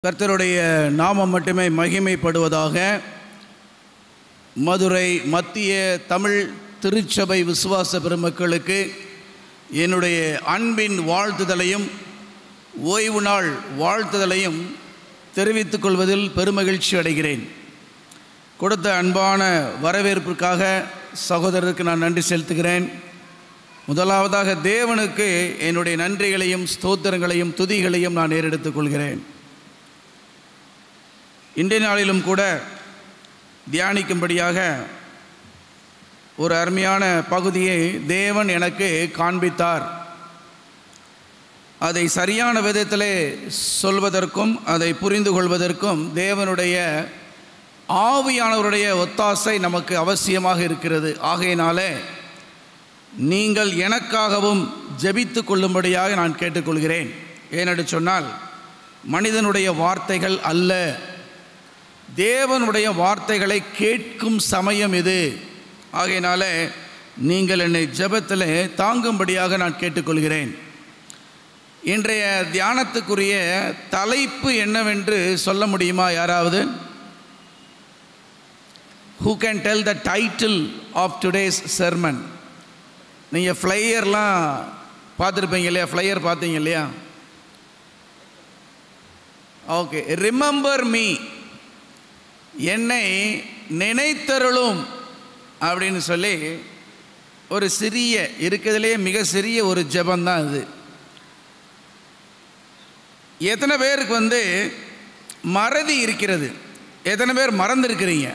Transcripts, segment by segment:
கர்த்தருடைய நாமம் மட்டுமே மகிமைப்படுவதாக. மதுரை மத்திய தமிழ் திருச்சபை விசுவாச பெருமக்களுக்கு என்னுடைய அன்பின் வாழ்த்துதலையும் ஓய்வு நாள் வாழ்த்துதலையும் தெரிவித்துக் கொள்வதில் பெருமகிழ்ச்சி அடைகிறேன். கொடுத்த அன்பான வரவேற்பிற்காக சகோதரருக்கு நான் நன்றி செலுத்துகிறேன். முதலாவதாக தேவனுக்கு என்னுடைய நன்றிகளையும் ஸ்தோத்திரங்களையும் துதிகளையும் நான் ஏறெடுத்துக் கொள்கிறேன். இன்றைய நாளிலும் கூட தியானிக்கும்படியாக ஒரு அருமையான பகுதியை தேவன் எனக்கு காண்பித்தார். அதை சரியான விதத்திலே சொல்வதற்கும் அதை புரிந்து கொள்வதற்கும் தேவனுடைய ஆவியானவருடைய ஒத்தாசை நமக்கு அவசியமாக இருக்கிறது. ஆகையினாலே நீங்கள் எனக்காகவும் ஜெபித்து கொள்ளும்படியாக நான் கேட்டுக்கொள்கிறேன். ஏனென்று சொன்னால், மனிதனுடைய வார்த்தைகள் அல்ல, தேவனுடைய வார்த்தைகளை கேட்கும் சமயம் இது. ஆகையினால நீங்கள் என்னை ஜெபத்தில் தாங்கும்படியாக நான் கேட்டுக்கொள்கிறேன். இன்றைய தியானத்துக்குரிய தலைப்பு என்னவென்று சொல்ல முடியுமா யாராவது? Who can tell the title of today's sermon? நீங்கள் ஃப்ளையர்லாம் பார்த்துருப்பீங்க இல்லையா? ஃப்ளையர் பார்த்தீங்க இல்லையா? ஓகே. ரிமெம்பர் மீ, என்னை நினைத்தருளும் அப்படின்னு சொல்லி ஒரு சிறிய, இருக்கிறதுலே மிக சிறிய ஒரு ஜெபந்தான் இது. எத்தனை பேருக்கு மறதி இருக்கிறது? எத்தனை பேர் மறந்துருக்கிறீங்க?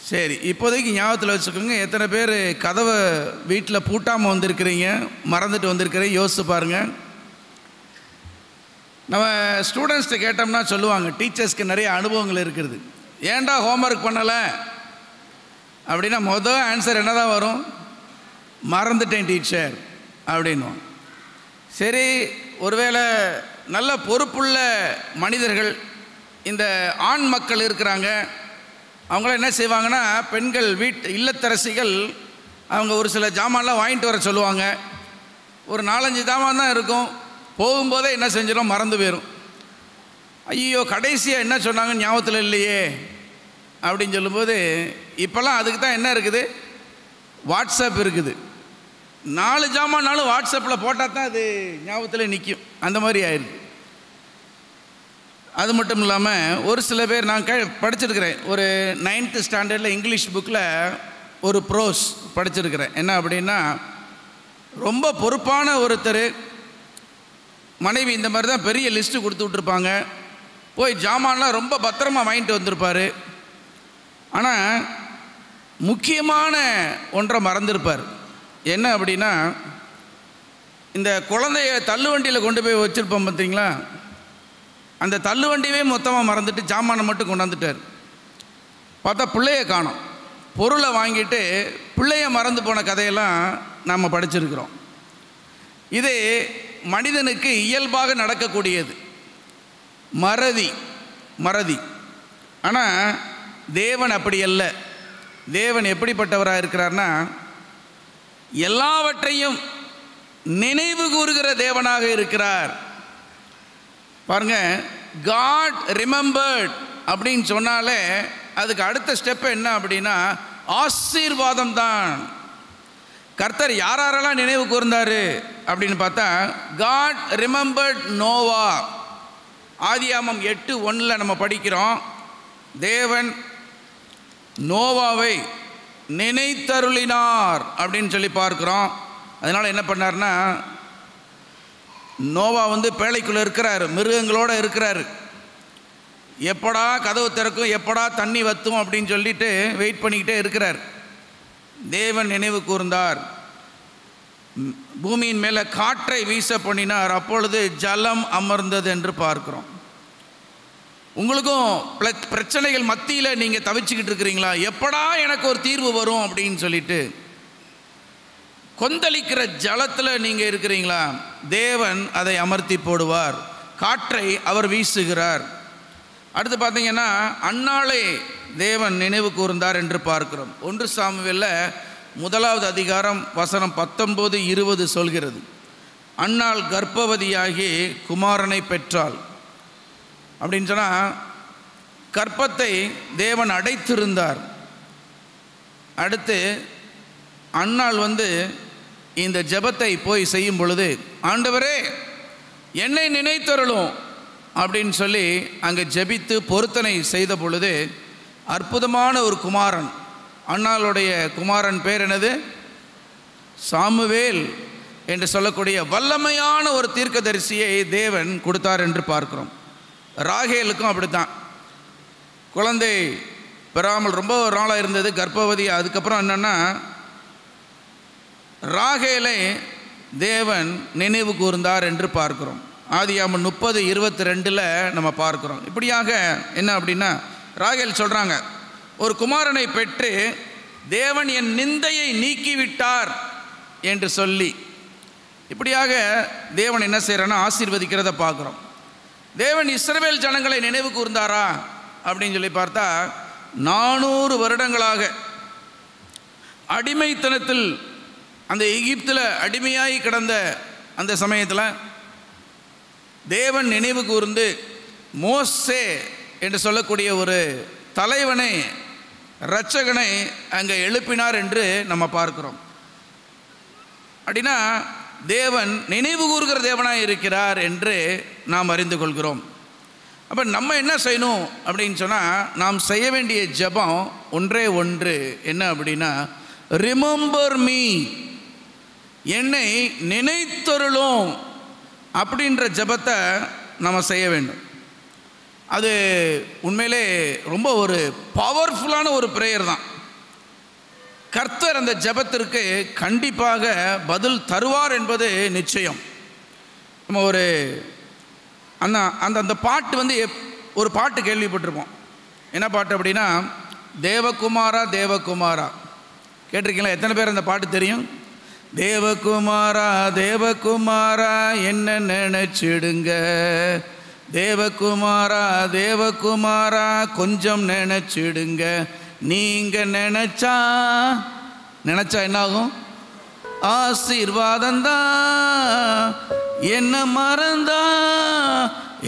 சரி, இப்போதைக்கு ஞாபகத்தில் வச்சுக்கோங்க. எத்தனை பேர் கதவை வீட்டில் பூட்டாமல் வந்திருக்கிறீங்க, மறந்துட்டு வந்திருக்கிறீங்க? யோசிச்சு பாருங்கள். நம்ம ஸ்டூடெண்ட்ஸ்கிட்ட கேட்டோம்னா சொல்லுவாங்க, டீச்சர்ஸ்க்கு நிறைய அனுபவங்கள் இருக்கிறது. ஏன்டா ஹோம்ஒர்க் பண்ணலை அப்படின்னா மொதல் ஆன்சர் என்ன தான் வரும்? மறந்துட்டேன் டீச்சர் அப்படின்னுவோம். சரி, ஒருவேளை நல்ல பொறுப்புள்ள மனிதர்கள், இந்த ஆண் மக்கள் இருக்கிறாங்க, அவங்களாம் என்ன செய்வாங்கன்னா, பெண்கள் இல்லத்தரசிகள் அவங்க ஒரு சில ஜாமான்லாம் வாங்கிட்டு வர சொல்லுவாங்க. ஒரு 4-5 ஜாமான் தான் இருக்கும். போகும்போதே என்ன செஞ்சிடும்? மறந்து போயிடும். ஐயோ, கடைசியாக என்ன சொன்னாங்கன்னு ஞாபகத்தில் இல்லையே அப்படின்னு சொல்லும்போது, இப்போல்லாம் அதுக்கு தான் என்ன இருக்குது? வாட்ஸ்அப் இருக்குது. 4 ஜாமான்னாலும் வாட்ஸ்அப்பில் போட்டால் தான் அது ஞாபகத்தில் நிற்கும். அந்த மாதிரி ஆயிருக்கு. அது மட்டும் இல்லாமல் ஒரு சில பேர், நான் படிச்சிருக்கிறேன், ஒரு 9th ஸ்டாண்டர்டில் இங்கிலீஷ் புக்கில் ஒரு ப்ரோஸ் படிச்சிருக்கிறேன். என்ன அப்படின்னா, ரொம்ப பொறுப்பான ஒருத்தர், மனைவி இந்த மாதிரி தான் பெரிய லிஸ்ட்டு கொடுத்து விட்ருப்பாங்க, போய் ஜாமான்லாம் ரொம்ப பத்திரமாக வாங்கிட்டு வந்திருப்பார். ஆனால் முக்கியமான ஒன்றை மறந்துருப்பார். என்ன அப்படின்னா, இந்த குழந்தைய தள்ளுவண்டியில் கொண்டு போய் வச்சுருப்போம் பார்த்தீங்களா, அந்த தள்ளுவண்டியவே மொத்தமாக மறந்துட்டு ஜாமானை மட்டும் கொண்டாந்துட்டார். பார்த்தா பிள்ளைய காணோம். பொருளை வாங்கிட்டு பிள்ளைய மறந்து போன கதையெல்லாம் நாம் படிச்சிருக்கிறோம். இது மனிதனுக்கு இயல்பாக நடக்கக்கூடியது, மறதி. ஆனால் தேவன் அப்படி அல்ல. தேவன் எப்படிப்பட்டவராக இருக்கிறார்னா, எல்லாவற்றையும் நினைவு கூறுகிற தேவனாக இருக்கிறார். பாருங்க, காட் ரிமெம்பர்ட் அப்படின்னு சொன்னாலே அதுக்கு அடுத்த ஸ்டெப் என்ன அப்படின்னா ஆசீர்வாதம் தான். கர்த்தர் யாரெல்லாம் நினைவு கூர்ந்தாரு அப்படின்னு பார்த்தா, காட் ரிமெம்பர்ட் நோவா. ஆதியாகமம் 8:1 நம்ம படிக்கிறோம், தேவன் நோவாவை நினைத்தருளினார் அப்படின்னு சொல்லி பார்க்குறோம். அதனால் என்ன பண்ணார்னா, நோவா பேழைக்குள்ளே இருக்கிறார், மிருகங்களோடு இருக்கிறார். எப்படா கதவு திறக்கும், எப்படா தண்ணி வத்தும் அப்படின்னு சொல்லிட்டு வெயிட் பண்ணிக்கிட்டே இருக்கிறார். தேவன் நினைவு கூர்ந்தார், பூமியின் மேலே காற்றை வீச பண்ணினார், அப்பொழுது ஜலம் அமர்ந்தது என்று பார்க்கிறோம். உங்களுக்கும் பிரச்சனைகள் மத்தியில் நீங்கள் தவிச்சுக்கிட்டு இருக்கிறீங்களா? எப்படா எனக்கு ஒரு தீர்வு வரும் அப்படின்னு சொல்லிட்டு கொந்தளிக்கிற ஜலத்தில் நீங்கள் இருக்கிறீங்களா? தேவன் அதை அமர்த்தி போடுவார். காற்றை அவர் வீசுகிறார். அடுத்து பார்த்தீங்கன்னா, அன்னாளை தேவன் நினைவு கூர்ந்தார் என்று பார்க்கிறோம். 1 சாமுவேலில் 1வது அதிகாரம் வசனம் 19-20 சொல்கிறது, அன்னாள் கர்ப்பவதியாகி குமாரனை பெற்றாள். அப்படின்னு சொன்னால் கர்ப்பத்தை தேவன் அடைத்திருந்தார். அடுத்து அன்னாள் இந்த ஜெபத்தை போய் செய்யும் பொழுது, ஆண்டவரே என்னை நினைத்தருளும் அப்படின்னு சொல்லி அங்கே ஜெபித்து பொருத்தனை செய்த பொழுது அற்புதமான ஒரு குமாரன், அன்னாளுடைய குமாரன் பேர் என்னது? சாமுவேல் என்று சொல்லக்கூடிய வல்லமையான ஒரு தீர்க்கதரிசியை தேவன் கொடுத்தார் என்று பார்க்கிறோம். ராகேலுக்கும் அப்படித்தான். குழந்தை பெறாமல் ரொம்ப ஒரு நாளாக இருந்தது, கர்ப்பவதி. அதுக்கப்புறம் என்னென்னா ராகேலை தேவன் நினைவு கூர்ந்தார் என்று பார்க்கிறோம். ஆதியாகமம் 30:22 நம்ம பார்க்கிறோம். இப்படியாக என்ன அப்படின்னா, ராகேல் சொல்கிறாங்க, ஒரு குமாரனை பெற்று தேவன் என் நிந்தையை நீக்கிவிட்டார் என்று சொல்லி, இப்படியாக தேவன் என்ன செய்கிறான்னா ஆசீர்வதிக்கிறத பார்க்குறோம். தேவன் இஸ்ரவேல் ஜனங்களை நினைவு கூர்ந்தாரா அப்படின்னு சொல்லி பார்த்தா, 400 வருடங்களாக அடிமைத்தனத்தில் அந்த எகிப்தில் அடிமையாகி கிடந்த அந்த சமயத்தில் தேவன் நினைவு கூர்ந்து மோசே என்று சொல்லக்கூடிய ஒரு தலைவனை, இரட்சகனை அங்கே எழுப்பினார் என்று நம்ம பார்க்கிறோம். அப்படின்னா தேவன் நினைவு கூறுகிற தேவனாக இருக்கிறார் என்று நாம் அறிந்து கொள்கிறோம். அப்போ நம்ம என்ன செய்யணும் அப்படின்னு சொன்னால், நாம் செய்ய வேண்டிய ஜெபம் ஒன்றே ஒன்று. என்ன அப்படின்னா, ரிமெம்பர் மீ, என்னை நினைத்தருளும் அப்படின்ற ஜெபத்தை நம்ம செய்ய வேண்டும். அது உண்மையிலே ரொம்ப ஒரு பவர்ஃபுல்லான ஒரு ப்ரேயர் தான். கர்த்தர் அந்த ஜெபத்திற்கு கண்டிப்பாக பதில் தருவார் என்பது நிச்சயம். நம்ம ஒரு அந்த அந்த அந்த பாட்டு ஒரு பாட்டு கேள்விப்பட்டிருப்போம். என்ன பாட்டு அப்படின்னா, தேவகுமாரா தேவகுமாரா. கேட்டிருக்கீங்களா? எத்தனை பேர் அந்த பாட்டு தெரியும்? தேவகுமாரா தேவகுமாரா என்ன நினைச்சிடுங்க, தேவகுமாரா தேவகுமாரா கொஞ்சம் நினைச்சிடுங்க, நீங்க நினைச்சா என்னாகும்? ஆசீர்வாதந்தான். என்ன மறந்தா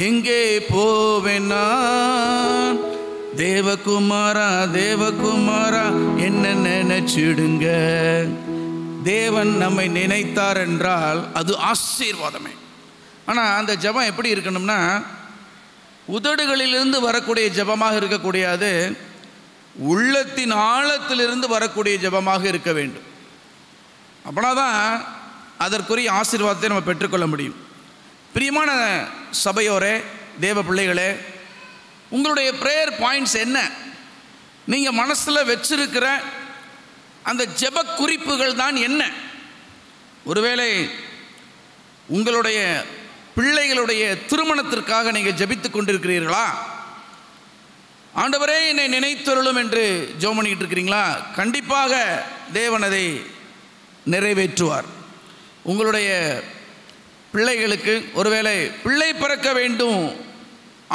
எங்கே போவேன்னா, தேவகுமாரா தேவகுமாரா என்ன நினைச்சிடுங்க. தேவன் நம்மை நினைத்தார் என்றால் அது ஆசீர்வாதமே. ஆனால் அந்த ஜெபம் எப்படி இருக்கணும்னா, உதடுகளிலிருந்து வரக்கூடிய ஜெபமாக இருக்கக்கூடியது, உள்ளத்தின் ஆழத்திலிருந்து வரக்கூடிய ஜெபமாக இருக்க வேண்டும். அப்படின்னா தான் அதற்குரிய ஆசீர்வாதத்தை நம்ம பெற்றுக்கொள்ள முடியும். பிரியமான சபையோரே, தேவ பிள்ளைகளே, உங்களுடைய ப்ரேயர் பாயிண்ட்ஸ் என்ன? நீங்கள் மனசில் வச்சிருக்கிற அந்த ஜெப குறிப்புகள் தான் என்ன? ஒருவேளை உங்களுடைய பிள்ளைகளுடைய திருமணத்திற்காக நீங்கள் ஜெபித்து கொண்டிருக்கிறீர்களா? ஆண்டவரே என்னை நினைத்தருளும் என்று ஜெபம் பண்ணிக்கிட்டு இருக்கிறீங்களா? கண்டிப்பாக தேவன் அதை நிறைவேற்றுவார். உங்களுடைய பிள்ளைகளுக்கு ஒருவேளை பிள்ளை பிறக்க வேண்டும்,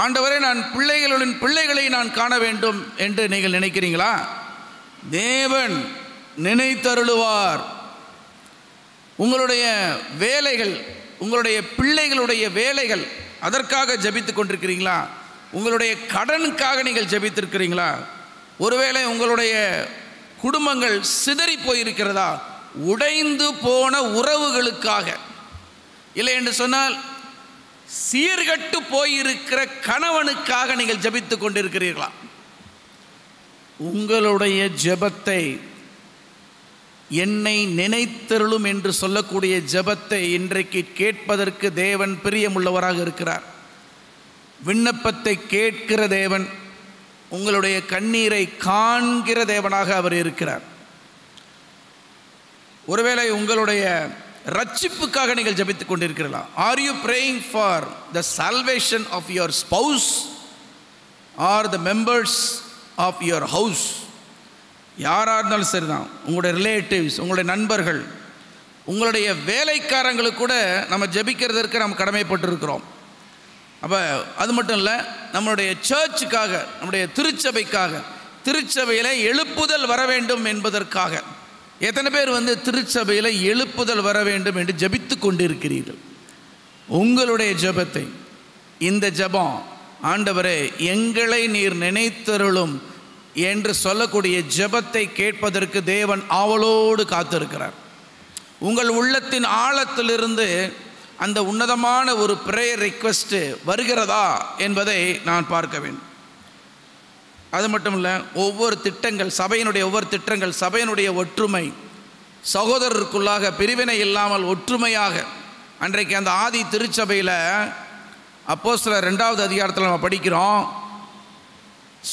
ஆண்டவரே நான் பிள்ளைகளுடன் பிள்ளைகளை நான் காண வேண்டும் என்று நீங்கள் நினைக்கிறீங்களா? தேவன் நினைத்தருளுவார். உங்களுடைய வேலைகள், உங்களுடைய பிள்ளைகளுடைய வேலைகள், அதற்காக ஜெபித்து கொண்டிருக்கிறீங்களா? உங்களுடைய கடனுக்காக நீங்கள் ஜெபித்திருக்கிறீங்களா? ஒருவேளை உங்களுடைய குடும்பங்கள் சிதறி போயிருக்கிறதா? உடைந்து போன உறவுகளுக்காக, இல்லை என்று சொன்னால் சீர்கட்டு போயிருக்கிற கணவனுக்காக நீங்கள் ஜெபித்து கொண்டிருக்கிறீர்களா? உங்களுடைய ஜெபத்தை, என்னை நினைத்தருளும் என்று சொல்லக்கூடிய ஜெபத்தை இன்றைக்கு கேட்பதற்கு தேவன் பிரியமுள்ளவராக இருக்கிறார். விண்ணப்பத்தை கேட்கிற தேவன், உங்களுடைய கண்ணீரை காண்கிற தேவனாக அவர் இருக்கிறார். ஒருவேளை உங்களுடைய ரட்சிப்புக்காக நீங்கள் ஜெபித்துக் கொண்டிருக்கிறீர்களா? Are you praying for the salvation of your spouse or the members of your house? யாராக இருந்தாலும் சரிதான், உங்களுடைய ரிலேட்டிவ்ஸ், உங்களுடைய நண்பர்கள், உங்களுடைய வேலைக்காரங்களுக்கு கூட நம்ம ஜெபிக்கிறதற்கு நம்ம கடமைப்பட்டிருக்கிறோம். அப்போ அது மட்டும் இல்லை, நம்மளுடைய சர்ச்சுக்காக, நம்முடைய திருச்சபைக்காக, திருச்சபையில் எழுப்புதல் வர வேண்டும் என்பதற்காக எத்தனை பேர் திருச்சபையில் எழுப்புதல் வர வேண்டும் என்று ஜெபித்து கொண்டிருக்கிறீர்கள்? உங்களுடைய ஜெபத்தை, இந்த ஜெபம் ஆண்டவரே எங்களை நீர் நினைத்தருளும் என்று சொல்லக்கூடிய ஜெபத்தை கேட்பதற்கு தேவன் ஆவலோடு காத்திருக்கிறார். உங்கள் உள்ளத்தின் ஆழத்திலிருந்து அந்த உன்னதமான ஒரு பிரேயர் ரிக்வெஸ்ட் வருகிறதா என்பதை நான் பார்க்க வேண்டும். அது மட்டும் இல்லை, ஒவ்வொரு திட்டங்கள், சபையினுடைய ஒவ்வொரு திட்டங்கள், சபையினுடைய ஒற்றுமை, சகோதரருக்குள்ளாக பிரிவினை இல்லாமல் ஒற்றுமையாக, அன்றைக்கு அந்த ஆதி திருச்சபையில் அப்போஸ்தலர் 2வது அதிகாரத்தில் நம்ம படிக்கிறோம்,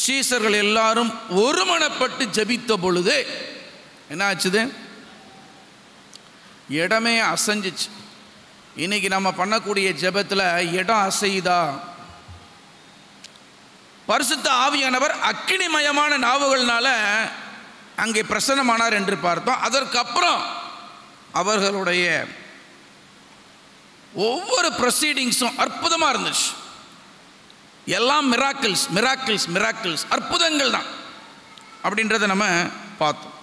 சீசர்கள் எல்லாரும் ஒருமனப்பட்டு ஜெபித்த பொழுது என்ன ஆச்சுது? இடமே அசைஞ்சிச்சு. இன்னைக்கு நம்ம பண்ணக்கூடிய ஜெபத்தில் இடம் அசையுதா? பரிசுத்த ஆவியானவர் அக்கினிமயமான நாவுகள்னால அங்கே பிரசன்னமானார் என்று பார்த்தோம். அதற்கப்புறம் அவர்களுடைய ஒவ்வொரு ப்ரொசீடிங்ஸும் அற்புதமாக இருந்துச்சு. எல்லாம் மிராக்கிள்ஸ் மிராக்கிள்ஸ் மிராக்கிள்ஸ், அற்புதங்கள் தான் அப்படின்றத நம்ம பார்த்தோம்.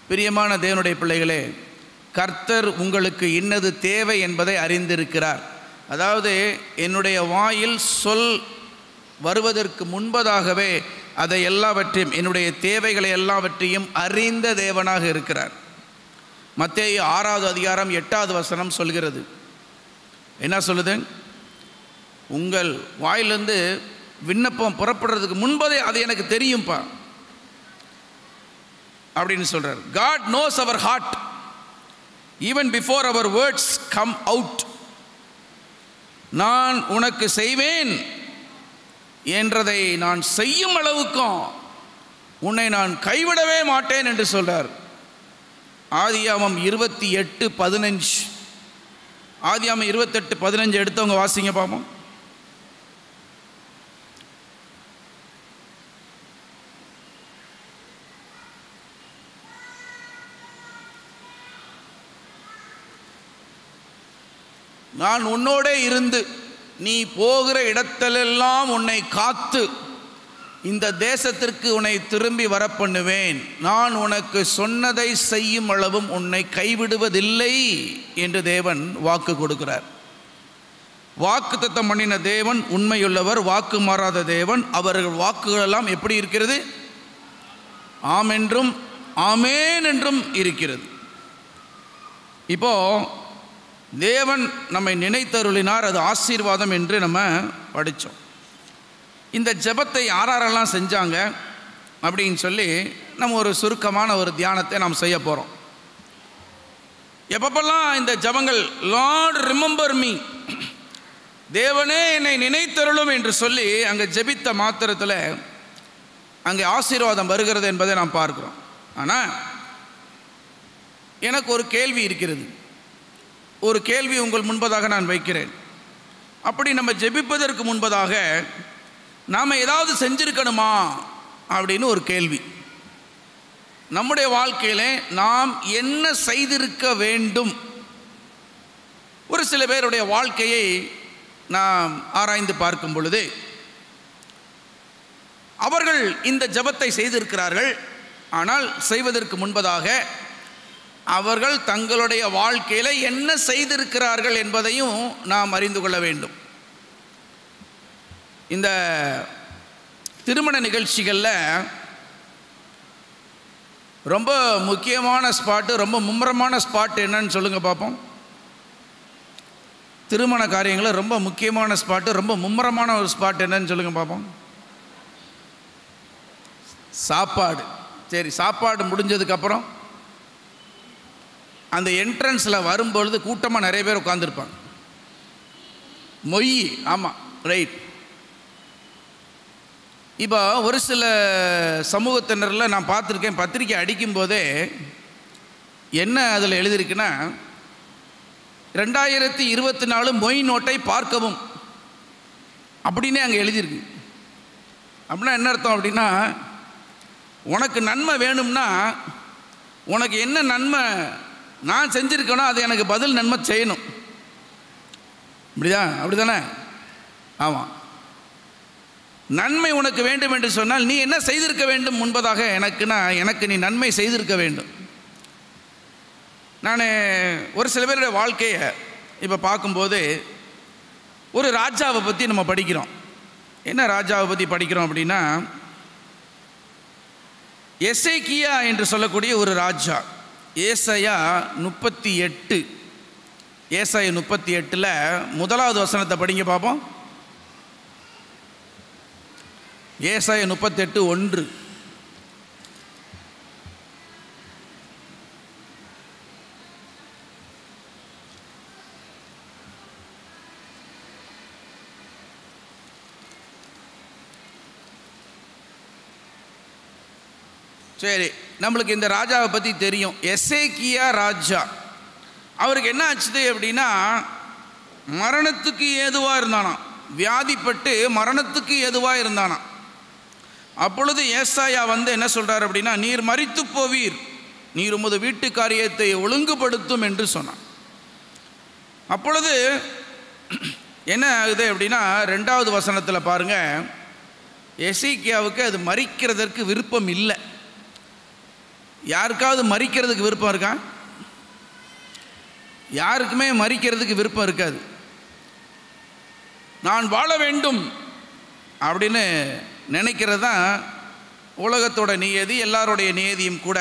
பிரியமான தேவனுடைய பிள்ளைகளே, கர்த்தர் உங்களுக்கு இன்னது தேவை என்பதை அறிந்திருக்கிறார். அதாவது என்னுடைய வாயில் சொல் வருவதற்கு முன்பதாகவே அதை எல்லாவற்றையும், என்னுடைய தேவைகளை எல்லாவற்றையும் அறிந்த தேவனாக இருக்கிறார். மத்தேயு 6வது அதிகாரம் 8வது வசனம் சொல்கிறது. என்ன சொல்லுது? உங்கள் வாயிலிருந்து விண்ணப்பம் புறப்படுறதுக்கு முன்பதே அது எனக்கு தெரியும்ப்பா அப்படின்னு சொல்றார். God knows our heart even before our words come out. நான் உனக்கு செய்வேன் என்றதை நான் செய்யும் அளவுக்கும் உன்னை நான் கைவிடவே மாட்டேன் என்று சொல்றார். ஆதியாகமம் 28:15. ஆதியாகமம் 28:15 எடுத்தவங்க வாசிங்க பாப்போம். நான் உன்னோடே இருந்து நீ போகிற இடத்திலெல்லாம் உன்னை காத்து இந்த தேசத்திற்கு உன்னை திரும்பி வரப்பண்ணுவேன். நான் உனக்கு சொன்னதை செய்யும் அளவும் உன்னை கைவிடுவதில்லை என்று தேவன் வாக்கு கொடுக்கிறார். வாக்குத்தத்தம் பண்ணின தேவன் உண்மையுள்ளவர், வாக்கு மாறாத தேவன். அவர்கள் வாக்குகளெல்லாம் எப்படி இருக்கிறது? ஆம் என்றும் ஆமேன் என்றும் இருக்கிறது. இப்போ தேவன் நம்மை நினைத்தருளினார், அது ஆசீர்வாதம் என்று நம்ம படித்தோம். இந்த ஜெபத்தை யாரெல்லாம் செஞ்சாங்க அப்படின்னு சொல்லி நம்ம ஒரு சுருக்கமான ஒரு தியானத்தை நாம் செய்ய போகிறோம். எப்பப்பெல்லாம் இந்த ஜெபங்கள் லார்ட் ரிமெம்பர் மீ, தேவனே என்னை நினைத்தருளும் என்று சொல்லி அங்கே ஜெபித்த மாத்திரத்தில் அங்கே ஆசீர்வாதம் வருகிறது என்பதை நாம் பார்க்கிறோம். ஆனால் எனக்கு ஒரு கேள்வி இருக்கிறது. ஒரு கேள்வி உங்கள் முன்பதாக நான் வைக்கிறேன். அப்படி நம்ம ஜெபிப்பதற்கு முன்பதாக நாம் ஏதாவது செஞ்சிருக்கணுமா அப்படின்னு ஒரு கேள்வி. நம்முடைய வாழ்க்கையிலே நாம் என்ன செய்திருக்க வேண்டும்? ஒரு சில பேருடைய வாழ்க்கையை நாம் ஆராய்ந்து பார்க்கும் பொழுது அவர்கள் இந்த ஜெபத்தை செய்திருக்கிறார்கள். ஆனால் செய்வதற்கு முன்பதாக அவர்கள் தங்களுடைய வாழ்க்கையில் என்ன செய்திருக்கிறார்கள் என்பதையும் நாம் அறிந்து கொள்ள வேண்டும். இந்த திருமண நிகழ்ச்சிகளில் ரொம்ப முக்கியமான ஸ்பாட்டு, ரொம்ப மும்முரமான ஸ்பாட் என்னன்னு சொல்லுங்கள் பார்ப்போம். திருமண காரியங்களில் ரொம்ப முக்கியமான ஸ்பாட்டு, ரொம்ப மும்முரமான ஒரு ஸ்பாட் என்னன்னு சொல்லுங்கள் பார்ப்போம். சாப்பாடு. சரி, சாப்பாடு முடிஞ்சதுக்கப்புறம் அந்த என்ட்ரன்ஸில் வரும்பொழுது கூட்டமாக நிறைய பேர் உட்காந்துருப்பாங்க. மொய், ஆமாம், ரைட். இப்போ ஒரு சில சமூகத்தினரில் நான் பார்த்துருக்கேன், பத்திரிக்கை அடிக்கும்போதே என்ன அதில் எழுதியிருக்குன்னா 2024 மொய் நோட்டை பார்க்கவும் அப்படின்னே அங்கே எழுதியிருக்கு. அப்படின்னா என்ன அர்த்தம் அப்படின்னா, உனக்கு நன்மை வேணும்னா உனக்கு என்ன நன்மை நான் செஞ்சுருக்கணும் அது எனக்கு பதில் நன்மை செய்யணும். இப்படிதான், அப்படி தானே? ஆமாம். நன்மை உனக்கு வேண்டும் என்று சொன்னால் நீ என்ன செய்திருக்க வேண்டும் முன்பதாக? எனக்கு நீ நன்மை செய்திருக்க வேண்டும். நான் ஒரு சில பேருடைய வாழ்க்கையை இப்போ பார்க்கும்போது ஒரு ராஜாவை பற்றி நம்ம படிக்கிறோம். என்ன ராஜாவை பற்றி படிக்கிறோம் அப்படின்னா, எசேக்கியா என்று சொல்லக்கூடிய ஒரு ராஜா. ஏசாயா 38, ஏசாயா 38 முதலாவது வசனத்தை படிங்க பார்ப்போம். ஏசாயா 38:1. சரி, நம்மளுக்கு இந்த ராஜாவை பற்றி தெரியும். எசேக்கியா ராஜா, அவருக்கு என்ன ஆச்சுது அப்படின்னா, மரணத்துக்கு ஏதுவாக இருந்தானாம், வியாதிப்பட்டு மரணத்துக்கு ஏதுவாக இருந்தானாம். அப்பொழுது ஏசாயா என்ன சொல்கிறார் அப்படின்னா, நீர் மரித்து போவீர், நீர் உமது வீட்டு காரியத்தை ஒழுங்குபடுத்தும் என்று சொன்னான். அப்பொழுது என்ன ஆகுது அப்படின்னா, 2வது வசனத்தில் பாருங்கள், எசேக்கியாவுக்கு அது மரிக்கிறதற்கு விருப்பம் இல்லை. யாருக்காவது மரிக்கிறதுக்கு விருப்பம் இருக்கா? யாருக்குமே மரிக்கிறதுக்கு விருப்பம் இருக்காது. நான் வாழ வேண்டும் அப்படின்னு நினைக்கிறது தான் உலகத்தோட நியதி, எல்லாருடைய நியதியும் கூட.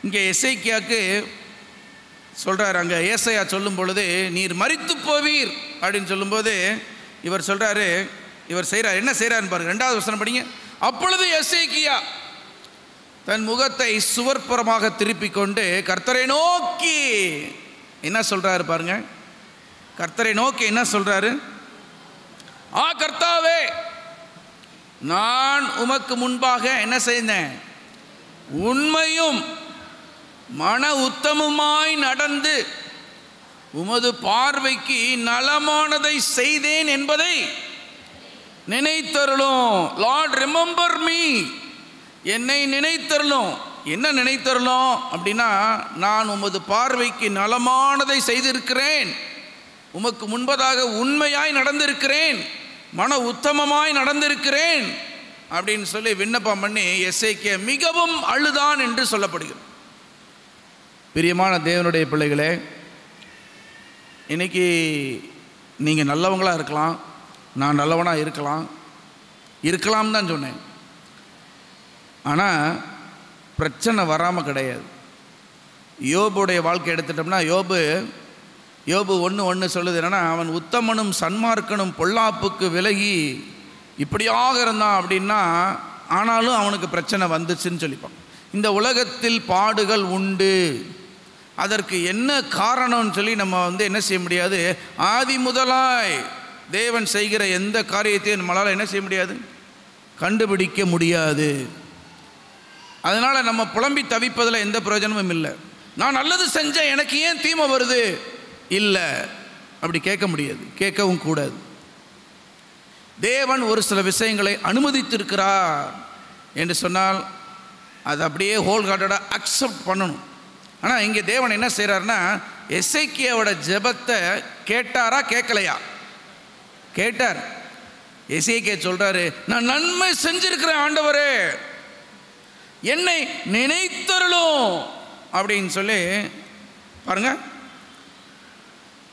இங்கே எசேக்கியாவுக்கு சொல்கிறார், அங்கே ஏசாயா சொல்லும் பொழுது நீர் மரித்து போவீர் அப்படின்னு சொல்லும்போது இவர் சொல்கிறாரு, இவர் செய்கிறார், என்ன செய்கிறாருன்னு பாருங்க. 2வது வசனம் படிங்க. அப்பொழுது எசேக்கியா தன் முகத்தை சுவர்ப்புறமாக திருப்பி கொண்டு கர்த்தரை நோக்கி என்ன சொல்கிறாரு பாருங்க. கர்த்தரை நோக்கி என்ன சொல்கிறாரு? ஆ கர்த்தாவே, நான் உமக்கு முன்பாக என்ன செய்தேன்? உண்மையும் மன உத்தமமாய் நடந்து உமது பார்வைக்கு நலமானதை செய்தேன் என்பதை நினைத்தருளும். லார்ட் ரிமெம்பர் மீ, என்னை நினைத்தருளும். என்ன நினைத்தருளும் அப்படின்னா, நான் உமது பார்வைக்கு நலமானதை செய்திருக்கிறேன், உமக்கு முன்பதாக உண்மையாய் நடந்திருக்கிறேன், மன உத்தமமாய் நடந்திருக்கிறேன் அப்படின்னு சொல்லி விண்ணப்பம் பண்ணி எசேக்கியா மிகவும் அழுதான் என்று சொல்லப்படுகிறது. பிரியமான தேவனுடைய பிள்ளைகளே, இன்னைக்கு நீங்கள் நல்லவங்களாக இருக்கலாம், நான் நல்லவனாக இருக்கலாம் தான் சொன்னேன். ஆனால் பிரச்சனை வராமல் கிடையாது. யோபுடைய வாழ்க்கை எடுத்துட்டோம்னா, யோபு 1:1 சொல்லுது என்னன்னா, அவன் உத்தமனும் சன்மார்க்கனும் பொல்லாப்புக்கு விலகி இப்படியாக இருந்தான் அப்படின்னா, ஆனாலும் அவனுக்கு பிரச்சனை வந்துச்சுன்னு சொல்லிப்பான். இந்த உலகத்தில் பாடுகள் உண்டு, அதற்கு என்ன காரணம்னு சொல்லி நம்ம என்ன செய்ய முடியாது. ஆதி முதலாய் தேவன் செய்கிற எந்த காரியத்தையும் நம்மளால் என்ன செய்ய முடியாது, கண்டுபிடிக்க முடியாது. அதனால் நம்ம புலம்பி தவிப்பதில் எந்த பிரயோஜனமும் இல்லை. நான் நல்லது செஞ்சேன், எனக்கு ஏன் தீமை வருது? இல்லை, அப்படி கேட்க முடியாது, கேட்கவும் கூடாது. தேவன் ஒரு சில விஷயங்களை அனுமதித்திருக்கிறார் என்று சொன்னால் அதை அப்படியே ஹோல் ஹார்ட்டடாக அக்செப்ட் பண்ணணும். ஆனால் இங்கே தேவன் என்ன செய்கிறாருன்னா, எசேக்கியாவோட ஜெபத்தை கேட்டாரா கேட்கலையா? கேட்டார். எசேக்கியா சொல்கிறாரு, நான் நன்மை செஞ்சிருக்கிறேன் ஆண்டவரே, என்னை நினைத்தருளும் அப்படின்னு சொல்லி பாருங்க.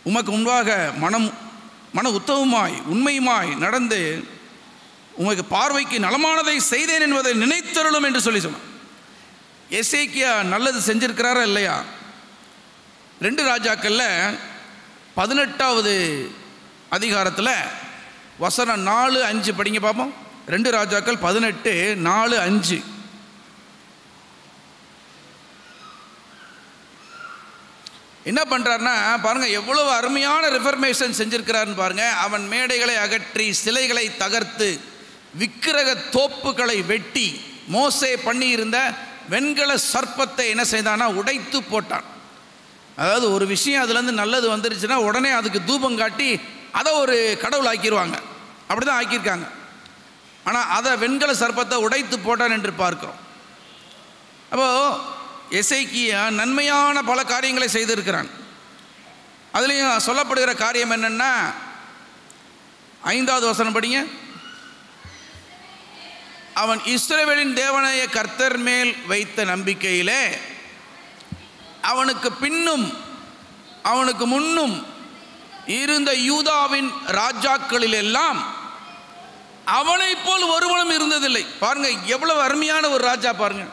உமக்கு முன்பாக மன உத்தமமாய் உண்மையுமாய் நடந்து உமக்கு பார்வைக்கு நலமானதை செய்தேன் என்பதை நினைத்தருளும் என்று சொல்லி சொன்னான். எசேக்கியா நல்லது செஞ்சிருக்கிறாரா இல்லையா? 2 ராஜாக்கள்ல 18வது அதிகாரத்தில் வசனம் 4-5 படிங்க பார்ப்போம். 2 ராஜாக்கள் 18:4-5. என்ன பண்ணுறாருன்னா பாருங்க, எவ்வளவு அருமையான ரிஃபர்மேஷன் செஞ்சிருக்கிறாருன்னு பாருங்க. அவன் மேடைகளை அகற்றி, சிலைகளை தகர்த்து, விக்கிரக தோப்புகளை வெட்டி, மோசே பண்ணியிருந்த வெண்கல சர்ப்பத்தை என்ன செய்தானா, உடைத்து போட்டான். அதாவது ஒரு விஷயம் அதுலேருந்து நல்லது வந்துருச்சுன்னா உடனே அதுக்கு தூபம் காட்டி அதை ஒரு கடவுள் ஆக்கிடுவாங்க. அப்படி தான் ஆக்கியிருக்காங்க. ஆனால் அதை வெண்கல சர்ப்பத்தை உடைத்து போட்டான் என்று பார்க்கிறோம். அப்போது எசேக்கியா நன்மையான பல காரியங்களை செய்திருக்கிறான். அதுலேயும் சொல்லப்படுகிற காரியம் என்னென்னா, 5வது வசனம் படிங்க. அவன் இஸ்ரவேலின் தேவனாய கர்த்தர் மேல் வைத்த நம்பிக்கையிலே அவனுக்கு பின்னும் அவனுக்கு முன்னும் இருந்த யூதாவின் ராஜாக்களில் எல்லாம் அவனை போல் ஒருவனும் இருந்ததில்லை. பாருங்க எவ்வளவு அருமையான ஒரு ராஜா பாருங்க.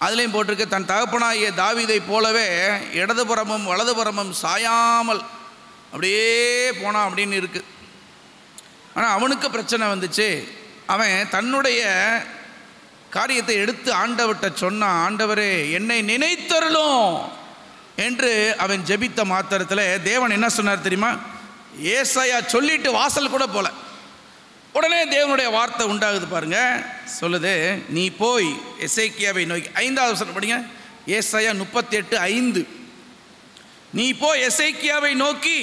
அதுலேயும் போட்டிருக்கு, தன் தகப்பனாகிய தாவீதை போலவே இடதுபுறமும் வலதுபுறமும் சாயாமல் அப்படியே போனான் அப்படின்னு இருக்கு. ஆனால் அவனுக்கு பிரச்சனை வந்துச்சு. அவன் தன்னுடைய காரியத்தை எடுத்து ஆண்டவர்கிட்ட சொன்னான், ஆண்டவரே என்னை நினைத்தருளும் என்று அவன் ஜெபித்த மாத்திரத்தில் தேவன் என்ன சொன்னார் தெரியுமா? ஏசாயா சொல்லிட்டு வாசல் கூட போல, உடனே தேவனுடைய வார்த்தை உண்டாகுது பாருங்க. சொல்லுது, நீ போய் எசேக்கியாவை நோக்கி, 5வது வசனம் படிங்க, ஏசாயா 38:5. நீ போய் எசேக்கியாவை நோக்கி,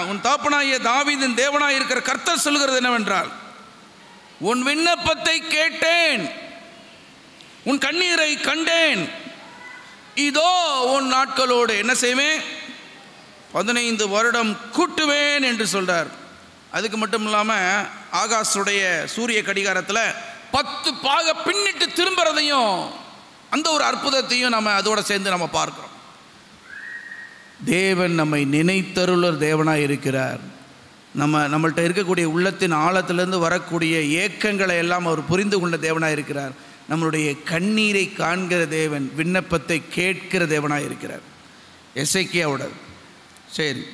உன் தகப்பனாகிய தாவீதின் தேவனாய் இருக்கிற கர்த்தர் சொல்லுகிறது என்னவென்றால், உன் விண்ணப்பத்தை கேட்டேன், உன் கண்ணீரை கண்டேன், இதோ உன் நாட்களோடு என்ன செய்வேன், 15 வருடம் கூட்டுவேன் என்று சொல்றார். அதுக்கு மட்டும் இல்லாமல் ஆகாசுடைய சூரிய கடிகாரத்தில் 10 பாக பின்னிட்டு திரும்புறதையும் அந்த ஒரு அற்புதத்தையும் நம்ம அதோட சேர்ந்து நம்ம பார்க்கிறோம். தேவன் நம்மை நினைத்தருளர் தேவனாக இருக்கிறார். நம்மள்கிட்ட இருக்கக்கூடிய உள்ளத்தின் ஆழத்திலிருந்து வரக்கூடிய ஏக்கங்களை எல்லாம் அவர் புரிந்து கொண்ட தேவனாக இருக்கிறார். நம்மளுடைய கண்ணீரை காண்கிற தேவன், விண்ணப்பத்தை கேட்கிற தேவனாக இருக்கிறார். எசேக்கியாவோட. சரி,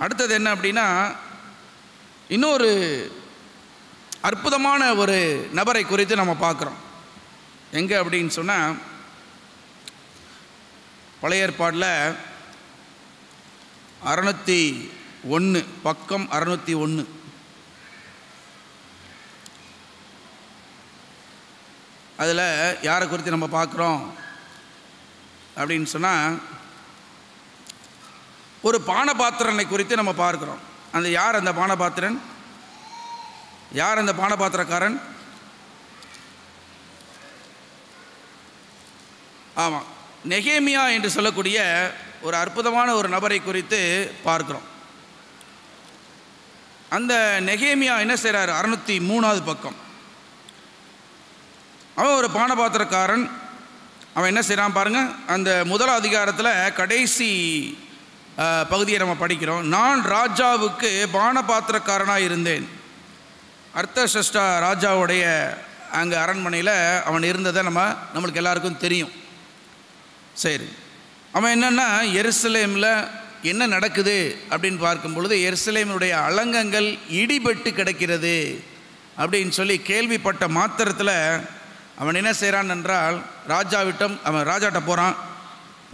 அடுத்தது என்ன அப்படின்னா, இன்னொரு அற்புதமான ஒரு நபரை குறித்து நம்ம பார்க்குறோம். எங்கே அப்படின்னு சொன்னால், பழைய ஏற்பாடில் 601 பக்கம் 601. அதில் யாரை குறித்து நம்ம பார்க்குறோம் அப்படின்னு சொன்னால், ஒரு பானபாத்திரனை குறித்து நம்ம பார்க்குறோம். அந்த யார் அந்த பானபாத்திரன்? யார் அந்த பானபாத்திரக்காரன்? ஆமாம், நெகேமியா என்று சொல்லக்கூடிய ஒரு அற்புதமான ஒரு நபரை குறித்து பார்க்கிறோம். அந்த நெகேமியா என்ன செய்கிறார்? 603வது பக்கம். அவன் ஒரு பானபாத்திரக்காரன். அவன் என்ன செய்கிறான் பாருங்கள். அந்த முதல் அதிகாரத்தில் கடைசி பகுதியை நம்ம படிக்கிறோம். நான் ராஜாவுக்கு பானபாத்திரக்காரனாக இருந்தேன். அர்த்தசஷ்டா ராஜாவுடைய அங்கே அரண்மனையில் அவன் இருந்ததை நம்மளுக்கு எல்லாருக்கும் தெரியும். சரி, அவன் என்னென்னா எருசலேமில் என்ன நடக்குது அப்படின்னு பார்க்கும் பொழுது, எருசலேமினுடைய அலங்கங்கள் இடிபட்டு கிடக்கிறது அப்படின்னு சொல்லி கேள்விப்பட்ட மாத்திரத்தில் அவன் என்ன செய்கிறான் என்றால், அவன் ராஜாட்ட போகிறான்.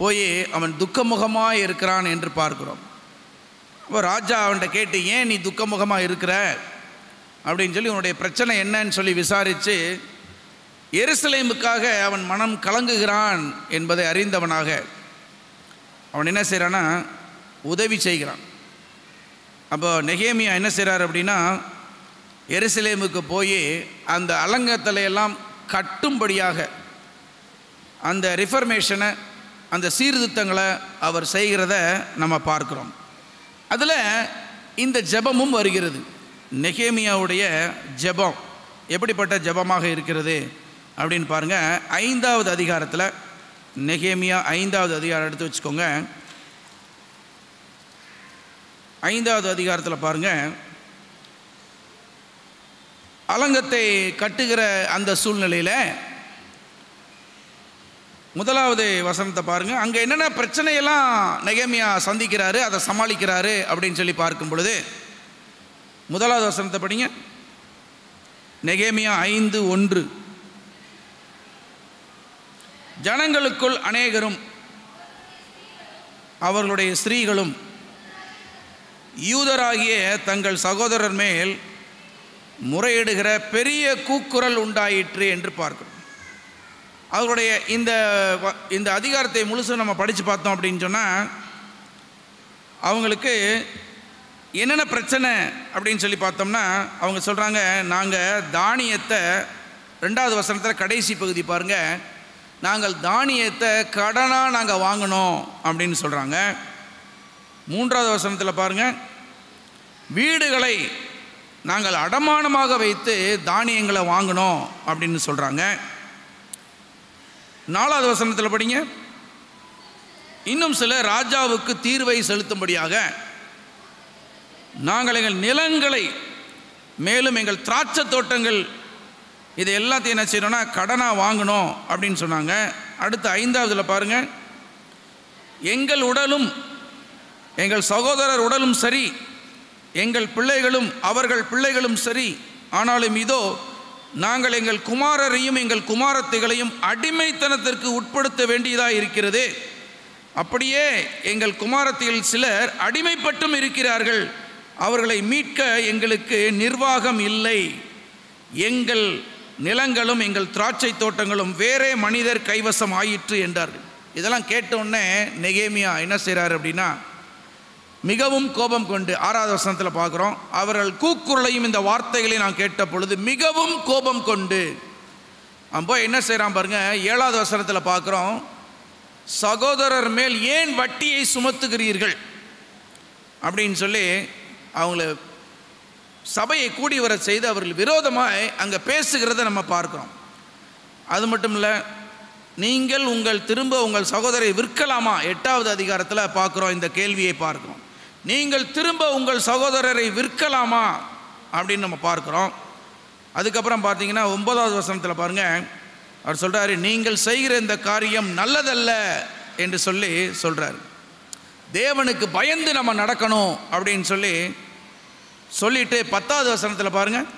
போய் அவன் துக்கமுகமாக இருக்கிறான் என்று பார்க்கிறோம். அப்போ ராஜா அவன்கிட்ட கேட்டு, ஏன் நீ துக்கமுகமாக இருக்கிற அப்படின்னு சொல்லி உன்னுடைய பிரச்சனை என்னன்னு சொல்லி விசாரித்து, எருசலேமுக்காக அவன் மனம் கலங்குகிறான் என்பதை அறிந்தவனாக அவன் என்ன செய்கிறான்னா உதவி செய்கிறான். அப்போ நெகேமியா என்ன செய்கிறார் அப்படின்னா, எருசலேமுக்கு போய் அந்த அலங்கத்திலையெல்லாம் கட்டும்படியாக அந்த ரிஃபர்மேஷனை, அந்த சீர்திருத்தங்களை அவர் செய்கிறத நம்ம பார்க்குறோம். அதில் இந்த ஜெபமும் வருகிறது. நெகேமியாவுடைய ஜெபம் எப்படிப்பட்ட ஜெபமாக இருக்கிறது அப்படின்னு பாருங்கள். 5வது அதிகாரத்தில், நெகேமியா 5வது அதிகாரம் எடுத்து வச்சுக்கோங்க. 5வது அதிகாரத்தில் பாருங்கள், அலங்கத்தை கட்டுகிற அந்த சூழ்நிலையில் 1வது வசனத்தை பாருங்கள். அங்கே என்னென்ன பிரச்சனையெல்லாம் நெகேமியா சந்திக்கிறாரு, அதை சமாளிக்கிறாரு அப்படின்னு சொல்லி பார்க்கும் பொழுது, 1வது வசனத்தை படிங்க. நெகேமியா 5:1. ஜனங்களுக்குள் அநேகரும் அவர்களுடைய ஸ்திரீகளும் யூதராகிய தங்கள் சகோதரர் மேல் முறையிடுகிற பெரிய கூக்குரல் உண்டாயிற்று என்று பார்க்கிறோம். அவர்களுடைய இந்த அதிகாரத்தை முழுசும் நம்ம படித்து பார்த்தோம் அப்படின்னு சொன்னால், அவங்களுக்கு என்னென்ன பிரச்சனை அப்படின்னு சொல்லி பார்த்தோம்னா, அவங்க சொல்கிறாங்க, நாங்கள் தானியத்தை, 2வது வசனத்தில் கடைசி பகுதி பாருங்கள், நாங்கள் தானியத்தை கடனாக நாங்கள் வாங்கினோம் அப்படின்னு சொல்கிறாங்க. 3வது வசனத்தில் பாருங்கள், வீடுகளை நாங்கள் அடமானமாக வைத்து தானியங்களை வாங்கினோம் அப்படின்னு சொல்கிறாங்க. 4வது வசனத்தில் படிங்க, இன்னும் சில ராஜாவுக்கு தீர்வை செலுத்தும்படியாக நாங்கள் எங்கள் நிலங்களை மேலும் எங்கள் திராட்சை தோட்டங்கள் இது எல்லாத்தையும் என்ன செய்யணும்னா கடனாக வாங்கணும் அப்படின்னு சொன்னாங்க. அடுத்து 5வதுல பாருங்கள், எங்கள் உடலும் எங்கள் சகோதரர் உடலும் சரி, எங்கள் பிள்ளைகளும் அவர்கள் பிள்ளைகளும் சரி, ஆனாலும் இதோ நாங்கள் எங்கள் குமாரரையும் எங்கள் குமாரத்திகளையும் அடிமைத்தனத்திற்கு உட்படுத்த வேண்டியதாக இருக்கிறது. அப்படியே எங்கள் குமாரத்திகள் சிலர் அடிமைப்பட்டும் இருக்கிறார்கள். அவர்களை மீட்க எங்களுக்கு நிர்வாகம் இல்லை. எங்கள் நிலங்களும் எங்கள் திராட்சை தோட்டங்களும் வேறே மனிதர் கைவசம் ஆயிற்று என்றார்கள். இதெல்லாம் கேட்டவுடனே நெகேமியா என்ன செய்கிறார் அப்படின்னா, மிகவும் கோபம் கொண்டு 6வது வசனத்தில் பார்க்குறோம், அவர்கள் கூக்குரலையும் இந்த வார்த்தைகளை நான் கேட்ட பொழுது மிகவும் கோபம் கொண்டு அப்போ என்ன செய்கிறான் பாருங்க. 7வது வசனத்தில் பார்க்குறோம், சகோதரர் மேல் ஏன் வட்டியை சுமத்துகிறீர்கள் அப்படின்னு சொல்லி அவங்கள சபையை கூடி வர செய்து அவர்கள் விரோதமாக அங்கே பேசுகிறத நம்ம பார்க்குறோம். அது மட்டும் இல்லை, நீங்கள் திரும்ப உங்கள் சகோதரை விற்கலாமா? 8வது அதிகாரத்தில் பார்க்குறோம், இந்த கேள்வியை பார்க்குறோம். நீங்கள் திரும்ப உங்கள் சகோதரரை விற்கலாமா அப்படின்னு நம்ம பார்க்குறோம். அதுக்கப்புறம் பார்த்தீங்கன்னா 9வது வசனத்தில் பாருங்கள், அவர் சொல்கிறாரு, நீங்கள் செய்கிற இந்த காரியம் நல்லதல்ல என்று சொல்கிறார். தேவனுக்கு பயந்து நம்ம நடக்கணும் அப்படின்னு சொல்லிட்டு 10வது வசனத்தில் பாருங்கள்,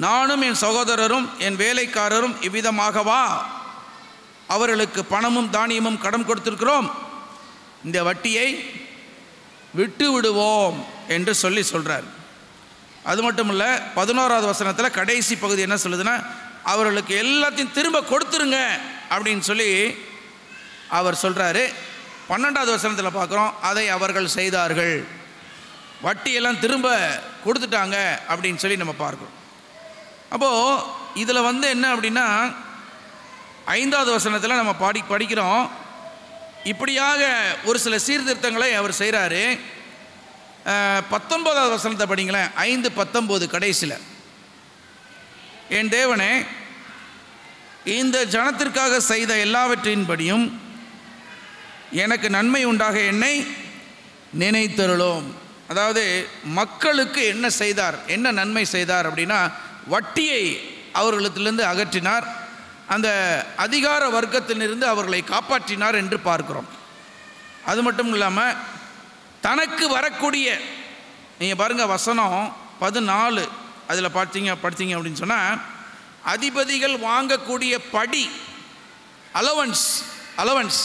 நானும் என் சகோதரரும் என் வேலைக்காரரும் இவ்விதமாகவா அவர்களுக்கு பணமும் தானியமும் கடன் கொடுத்திருக்கிறோம், இந்த வட்டியை விட்டு விடுவோம் என்று சொல்கிறார். அது மட்டும் இல்லை, 11வது வசனத்தில் கடைசி பகுதி என்ன சொல்லுதுன்னா, அவர்களுக்கு எல்லாத்தையும் திரும்ப கொடுத்துருங்க அப்படின்னு அவர் சொல்கிறாரு. 12வது வசனத்தில் பார்க்குறோம், அதை அவர்கள் செய்தார்கள், வட்டியெல்லாம் திரும்ப கொடுத்துட்டாங்க அப்படின்னு நம்ம பார்க்குறோம். அப்போது இதில் என்ன அப்படின்னா, 5வது வசனத்தில் நம்ம படிக்கிறோம், இப்படியாக ஒரு சில சீர்திருத்தங்களை அவர் செய்கிறாரு. 19வது வசனத்தை படிங்களேன், 5:19 கடைசியில், என் தேவனே, இந்த ஜனத்திற்காக செய்த எல்லாவற்றின்படியும் எனக்கு நன்மை உண்டாக என்னை நினைத்தருளும். அதாவது மக்களுக்கு என்ன செய்தார், என்ன நன்மை செய்தார் அப்படின்னா, வட்டியை அவர்களிடத்திலிருந்து அகற்றினார், அந்த அதிகார வர்க்கத்திலிருந்து அவர்களை காப்பாற்றினார் என்று பார்க்கிறோம். அது மட்டும் இல்லாமல் தனக்கு வரக்கூடிய, நீங்கள் பாருங்கள் வசனம் 14 அதில் படித்தீங்க அப்படின்னு சொன்னால், அதிபதிகள் வாங்கக்கூடிய படி அலவன்ஸ்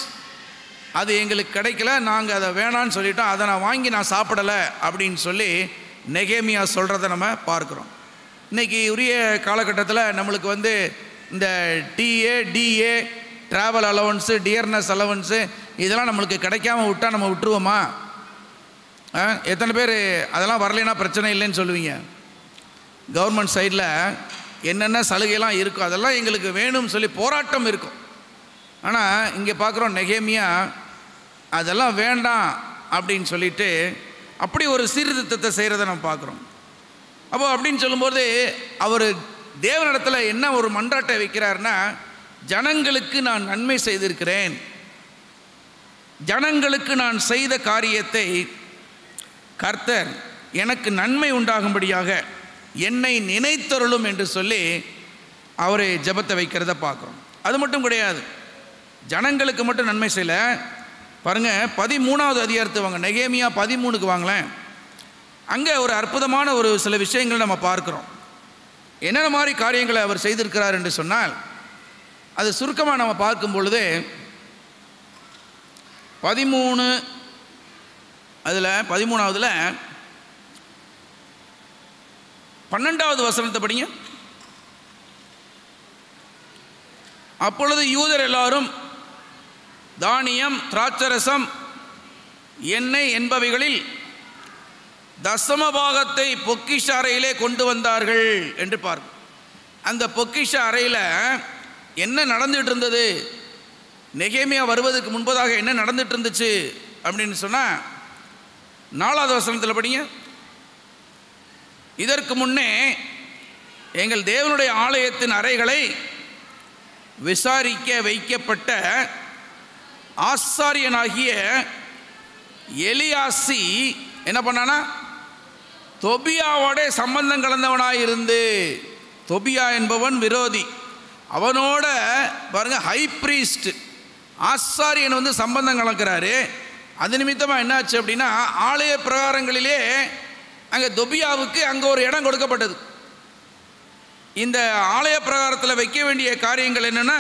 அது எங்களுக்கு கிடைக்கல, நாங்கள் அதை வேணான்னு சொல்லிட்டோம், அதை நான் வாங்கி நான் சாப்பிடலை அப்படின்னு நெகேமியா சொல்கிறத நம்ம பார்க்குறோம். இன்றைக்கி உரிய காலகட்டத்தில் நம்மளுக்கு இந்த DA travel allowance, dearness allowance இதெல்லாம் நம்மளுக்கு கிடைக்காம விட்டால் நம்ம விட்டுருவோமா? எத்தனை பேர் அதெல்லாம் வரலைன்னா பிரச்சனை இல்லைன்னு சொல்லுவீங்க? கவர்மெண்ட் சைடில் என்னென்ன சலுகைலாம் இருக்கும் அதெல்லாம் எங்களுக்கு வேணும்னு போராட்டம் இருக்கும். ஆனால் இங்கே பார்க்குறோம், நெகேமியா அதெல்லாம் வேண்டாம் அப்படின்னு சொல்லிட்டு அப்படி ஒரு சீர்திருத்தத்தை செய்கிறத நம்ம பார்க்குறோம். அப்போ அப்படின்னு சொல்லும்போது அவர் தேவனிடத்தில் என்ன ஒரு மன்றாட்டை வைக்கிறார்னா, ஜனங்களுக்கு நான் நன்மை செய்திருக்கிறேன், ஜனங்களுக்கு நான் செய்த காரியத்தை கர்த்தர் எனக்கு நன்மை உண்டாகும்படியாக என்னை நினைத்தருளும் என்று அவர் ஜெபத்தை வைக்கிறத பார்க்குறோம். அது மட்டும் கிடையாது, ஜனங்களுக்கு மட்டும் நன்மை செய்யல. பாருங்கள் 13வது அதிகாரத்து வாங்க, நெகேமியா 13க்கு வாங்களேன். அங்கே ஒரு அற்புதமான ஒரு சில விஷயங்கள் நம்ம பார்க்குறோம். என்னென்ன மாதிரி காரியங்களை அவர் செய்திருக்கிறார் என்று சொன்னால், அது சுருக்கமாக நம்ம பார்க்கும் பொழுது 13 அதில் 13வதுல 12வது வசனத்தை படிங்க. அப்பொழுது யூதர் எல்லாரும் தானியம், திராட்சரசம், எண்ணெய் என்பவைகளில் தசமபாகத்தை பொக்கிஷ அறையிலே கொண்டு வந்தார்கள் என்று பார்க்கும். அந்த பொக்கிஷ அறையில் என்ன நடந்துகிட்டு இருந்தது, நெகேமியா வருவதற்கு முன்பதாக என்ன நடந்துட்டு இருந்துச்சு அப்படின்னு சொன்னால், 4வது வசனத்தில் படிங்க. இதற்கு முன்னே எங்கள் தேவனுடைய ஆலயத்தின் அறைகளை விசாரிக்க வைக்கப்பட்ட ஆசாரியனாகிய எலியாசி என்ன பண்ணானா, தொபியாவோட சம்பந்தம் கலந்தவனாக இருந்து, தொபியா என்பவன் விரோதி, அவனோட பாருங்க ஹை பிரீஸ்ட் ஆசாரியன் வந்து சம்பந்தம் கலக்கிறாரு. அது நிமித்தமாக என்னாச்சு அப்படின்னா, ஆலய பிரகாரங்களிலே அங்கே தொபியாவுக்கு அங்கே ஒரு இடம் கொடுக்கப்பட்டது. இந்த ஆலய பிரகாரத்தில் வைக்க வேண்டிய காரியங்கள் என்னென்னா,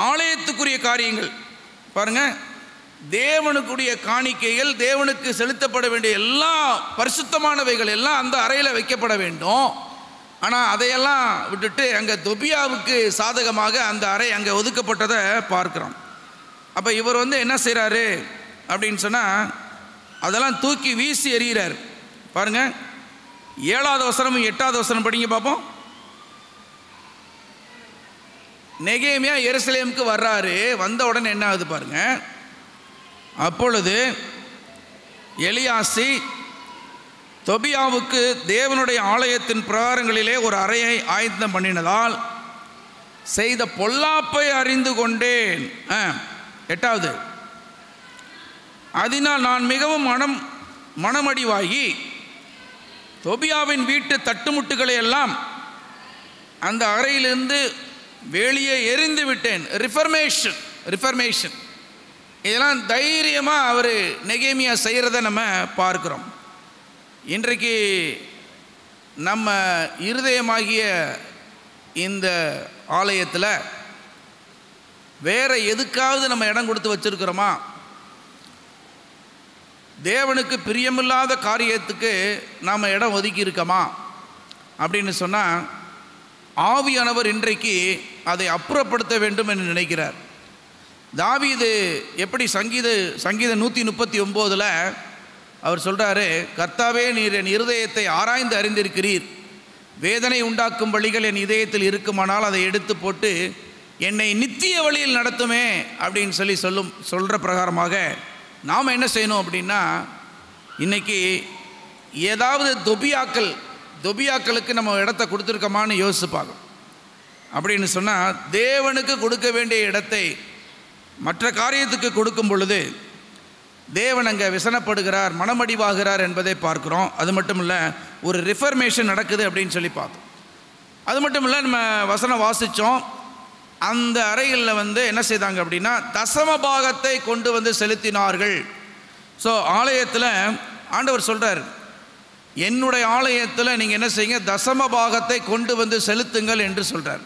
ஆலயத்துக்குரிய காரியங்கள் பாருங்கள், தேவனுக்குரிய காணிக்கைகள், தேவனுக்கு செலுத்தப்பட வேண்டிய எல்லா பரிசுத்தமானவைகள் எல்லாம் அந்த அறையில் வைக்கப்பட வேண்டும். ஆனால் அதையெல்லாம் விட்டுட்டு அங்கே தொபியாவுக்கு சாதகமாக அந்த அறை அங்கே ஒதுக்கப்பட்டதை பார்க்குறோம். அப்போ இவர் வந்து என்ன செய்கிறாரு அப்படின்னு சொன்னால், அதெல்லாம் தூக்கி வீசி எறிகிறார். பாருங்கள், 7வது வசனம் 8வது வசனம் படிங்க பார்ப்போம். நெகேமியா எருசலேமுக்கு வர்றாரு. வந்த உடனே என்ன ஆகுது பாருங்க. அப்பொழுது எலியாசி தொபியாவுக்கு தேவனுடைய ஆலயத்தின் பிரகாரங்களிலே ஒரு அறையை ஆயத்தம் பண்ணினதால் செய்த பொல்லாப்பை அறிந்து கொண்டேன். 8வது, அதனால் நான் மிகவும் மனமடிவாகி தொபியாவின் வீட்டு தட்டுமுட்டுகளை எல்லாம் அந்த அறையிலிருந்து வெளியே எரிந்து விட்டேன். ரிஃபர்மேஷன் இதெல்லாம் தைரியமாக அவர் நெகேமியா செய்கிறத நம்ம பார்க்குறோம். இன்றைக்கு நம்ம இருதயமாகிய இந்த ஆலயத்தில் வேறு எதுக்காவது நம்ம இடம் கொடுத்து வச்சுருக்கிறோமா? தேவனுக்கு பிரியமில்லாத காரியத்துக்கு நாம் இடம் ஒதுக்கி இருக்கோமா அப்படின்னு சொன்னால், ஆவியானவர் இன்றைக்கு அதை அப்புறப்படுத்த வேண்டும் என்று நினைக்கிறார். தாவீது எப்படி சங்கீதம் 139 அவர் சொல்கிறாரு, கர்த்தாவே நீர் என் இருதயத்தை ஆராய்ந்து அறிந்திருக்கிறீர், வேதனை உண்டாக்கும் வழிகள் என் இதயத்தில் இருக்குமானால் அதை எடுத்து போட்டு என்னை நித்திய வழியில் நடத்துமே அப்படின்னு சொல்கிற பிரகாரமாக நாம் என்ன செய்யணும் அப்படின்னா, இன்றைக்கி ஏதாவது தொபியாக்களுக்கு நம்ம இடத்த கொடுத்துருக்கோமான்னு யோசிப்பாங்க. அப்படின்னு சொன்னால், தேவனுக்கு கொடுக்க வேண்டிய இடத்தை மற்ற காரியத்துக்கு கொடுக்கும் பொழுது தேவன் அங்கே விசனப்படுகிறார், மனமடிவாகிறார் என்பதை பார்க்குறோம். அது மட்டும் இல்லை, ஒரு ரிஃபர்மேஷன் நடக்குது அப்படின்னு சொல்லி பார்த்தோம். அது மட்டும் இல்லை, நம்ம வசனம் வாசித்தோம். அந்த அறைகளில் வந்து என்ன செய்தாங்க அப்படின்னா, தசம பாகத்தை கொண்டு வந்து செலுத்தினார்கள். ஸோ ஆலயத்தில் ஆண்டவர் சொல்கிறார், என்னுடைய ஆலயத்தில் நீங்கள் என்ன செய்யுங்க, தசம பாகத்தை கொண்டு வந்து செலுத்துங்கள் என்று சொல்கிறார்.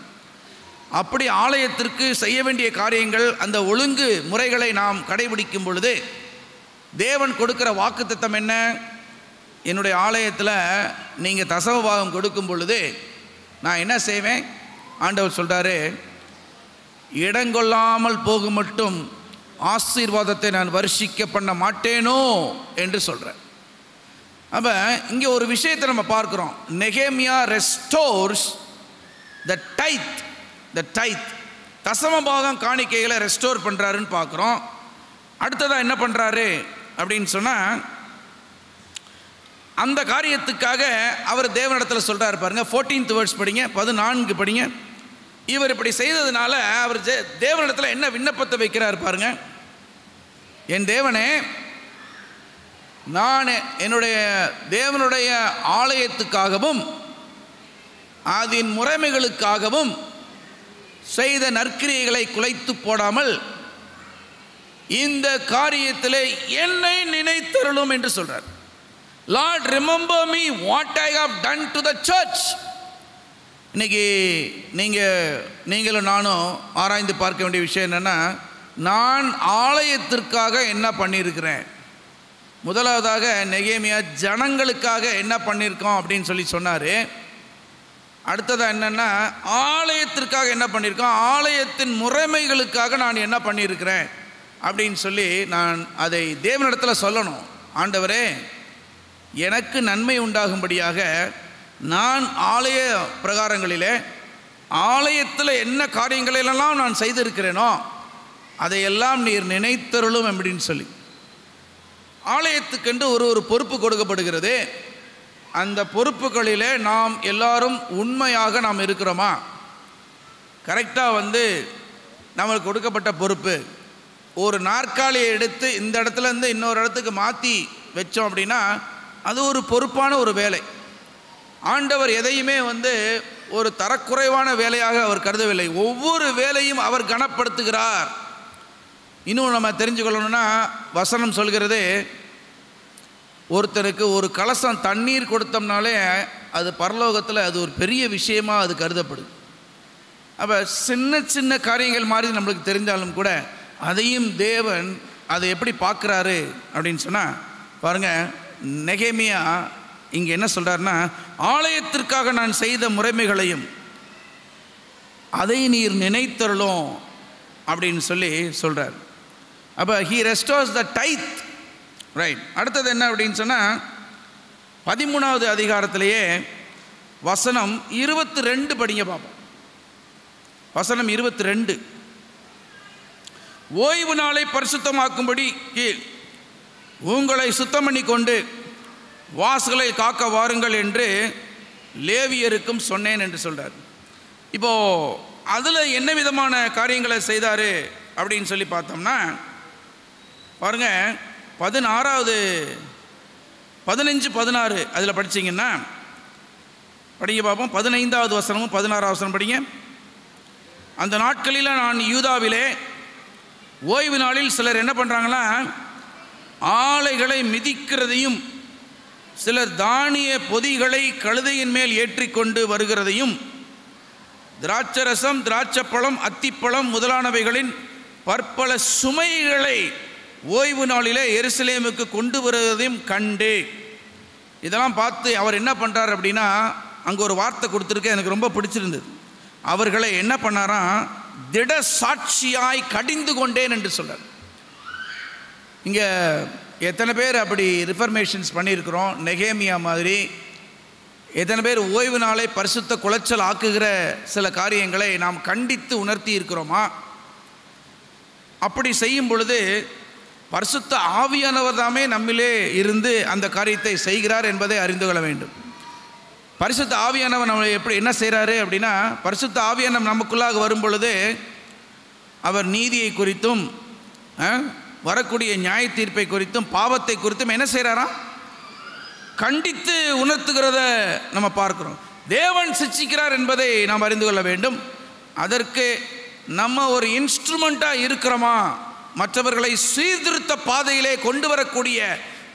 அப்படி ஆலயத்திற்கு செய்ய வேண்டிய காரியங்கள், அந்த ஒழுங்கு முறைகளை நாம் கடைபிடிக்கும் பொழுது தேவன் கொடுக்கிற வாக்குத்தத்தம் என்ன? என்னுடைய ஆலயத்தில் நீங்கள் தசம பாகம் கொடுக்கும் பொழுது நான் என்ன செய்வேன்? ஆண்டவர் சொல்கிறாரு, இடங்கொள்ளாமல் போகும் மட்டும் ஆசீர்வாதத்தை நான் வருஷிக்க பண்ண மாட்டேனோ என்று சொல்கிறேன். அப்போ இங்கே ஒரு விஷயத்தை நம்ம பார்க்குறோம். நெகேமியா ரெஸ்டோர்ஸ் த டைத், தசம பாகம் காணிக்கைகளை ரெஸ்டோர் பண்ணுறாருன்னு பார்க்குறோம். அடுத்ததாக என்ன பண்ணுறாரு அப்படின்னு சொன்னால், அந்த காரியத்துக்காக அவர் தேவனிடத்தில் சொல்கிறார் பாருங்க. 14th வேர்ட்ஸ் படிங்க, 14 படிங்க. இவர் இப்படி செய்ததுனால அவர் தேவனிடத்தில் என்ன விண்ணப்பத்தை வைக்கிறார் பாருங்க. என் தேவனே, நான் என்னுடைய தேவனுடைய ஆலயத்துக்காகவும் அதன் முறைமைகளுக்காகவும் செய்த நற்கிரியைகளை குலைத்து போடாமல் இந்த காரியத்திலே என்னை நினைத்தருளும் என்று சொல்றார். Lord, remember me what I have done to the church. இன்னைக்கு நீங்களும் நானும் ஆராய்ந்து பார்க்க வேண்டிய விஷயம் என்னென்னா, நான் ஆலயத்திற்காக என்ன பண்ணியிருக்கிறேன். முதலாவதாக நெகேமியா ஜனங்களுக்காக என்ன பண்ணியிருக்கோம் அப்படின்னு சொல்லி சொன்னார். அடுத்ததாக என்னென்னா, ஆலயத்திற்காக என்ன பண்ணியிருக்கோம், ஆலயத்தின் முறைமைகளுக்காக நான் என்ன பண்ணியிருக்கிறேன் அப்படின்னு சொல்லி நான் அதை தேவனிடத்தில் சொல்லணும். ஆண்டவரே, எனக்கு நன்மை உண்டாகும்படியாக நான் ஆலய பிரகாரங்களிலே ஆலயத்தில் என்ன காரியங்களெல்லாம் நான் செய்திருக்கிறேனோ அதையெல்லாம் நீர் நினைத்தருளும் அப்படின்னு சொல்லி ஆலயத்துக்கென்று ஒரு பொறுப்பு கொடுக்கப்படுகிறது. அந்த பொறுப்புகளிலே நாம் எல்லாரும் உண்மையாக நாம் இருக்கிறோமா? கரெக்டாக நம்மளுக்கு கொடுக்கப்பட்ட பொறுப்பு, ஒரு நாற்காலியை எடுத்து இந்த இடத்துலேருந்து இன்னொரு இடத்துக்கு மாற்றி வச்சோம் அப்படின்னா அது ஒரு பொறுப்பான ஒரு வேலை. ஆண்டவர் எதையுமே ஒரு தரக்குறைவான வேலையாக அவர் கருதவில்லை. ஒவ்வொரு வேலையும் அவர் கனப்படுத்துகிறார். இன்னும் நம்ம தெரிஞ்சுக்கொள்ளணும்னா வசனம் சொல்கிறது, ஒருத்தருக்கு ஒரு கலசம் தண்ணீர் கொடுத்தோம்னாலே அது பரலோகத்தில் அது ஒரு பெரிய விஷயமாக அது கருதப்படுது. அப்போ சின்ன சின்ன காரியங்கள் மாதிரி நம்மளுக்கு தெரிந்தாலும் கூட அதையும் தேவன் அதை எப்படி பார்க்குறாரு அப்படின்னு சொன்னால் பாருங்கள், நெகேமியா இங்கே என்ன சொல்கிறாருன்னா, ஆலயத்திற்காக நான் செய்த முறைமைகளையும் அதை நீர் நினைத்தருளும் அப்படின்னு சொல்லி சொல்கிறார். அப்போ he restores the tithe, right. அடுத்தது என்ன அப்படின்னு சொன்னால் 13வது அதிகாரத்திலேயே வசனம் 22 படிங்க பார்ப்போம். வசனம் 22, ஓய்வு நாளை பரிசுத்தமாக்கும்படி உங்களை சுத்தம் பண்ணி கொண்டு வாசலை காக்க வாருங்கள் என்று லேவியருக்கும் சொன்னேன் என்று சொல்கிறார். இப்போது அதில் என்ன விதமான காரியங்களை செய்தார் அப்படின்னு சொல்லி பார்த்தோம்னா பாருங்கள், 16வது 15, 16 அதில் படிச்சிங்கன்னா படிங்க பார்ப்போம். 15வது வசனமும் 16வது வசனம் படிங்க. அந்த நாட்களில் நான் யூதாவிலே ஓய்வு நாளில் சிலர் என்ன பண்ணுறாங்களா, ஆலைகளை மிதிக்கிறதையும் சிலர் தானிய பொதிகளை கழுதையின் மேல் ஏற்றிக்கொண்டு வருகிறதையும் திராட்சரசம், திராட்சப்பழம், அத்திப்பழம் முதலானவைகளின் பற்பல சுமைகளை ஓய்வு நாளிலே எருசலேமுக்கு கொண்டு வருவதையும் கண்டு, இதெல்லாம் பார்த்து அவர் என்ன பண்ணுறார் அப்படின்னா, அங்கே ஒரு வார்த்தை கொடுத்துருக்க எனக்கு ரொம்ப பிடிச்சிருந்தது. அவர்களை என்ன பண்ணாராம், திட சாட்சியாய் கடிந்து கொண்டேன் என்று சொல்றார். இங்கே எத்தனை பேர் அப்படி ரிஃபர்மேஷன்ஸ் பண்ணியிருக்கிறோம்? நெகேமியா மாதிரி எத்தனை பேர் ஓய்வு நாளை பரிசுத்த குலைச்சல் ஆக்குகிற சில காரியங்களை நாம் கண்டித்து உணர்த்தி இருக்கிறோமா? அப்படி செய்யும் பொழுது பரிசுத்த ஆவியானவர் தாமே நம்மிலே இருந்து அந்த காரியத்தை செய்கிறார் என்பதை அறிந்து கொள்ள வேண்டும். பரிசுத்த ஆவியானவர் நம்ம எப்படி என்ன செய்கிறாரு அப்படின்னா, பரிசுத்த ஆவியானவர் நமக்குள்ளாக வரும் பொழுது அவர் நீதியை குறித்தும் வரக்கூடிய நியாய தீர்ப்பை குறித்தும் பாவத்தை குறித்தும் என்ன செய்கிறாராம், கண்டித்து உணர்த்துகிறத நம்ம பார்க்கிறோம். தேவன் சிட்சிக்கிறார் என்பதை நாம் அறிந்து கொள்ள வேண்டும். அதற்கு நம்ம ஒரு இன்ஸ்ட்ருமெண்ட்டாக இருக்கிறோமா, மற்றவர்களை சீர்திருத்த பாதையிலே கொண்டு வரக்கூடிய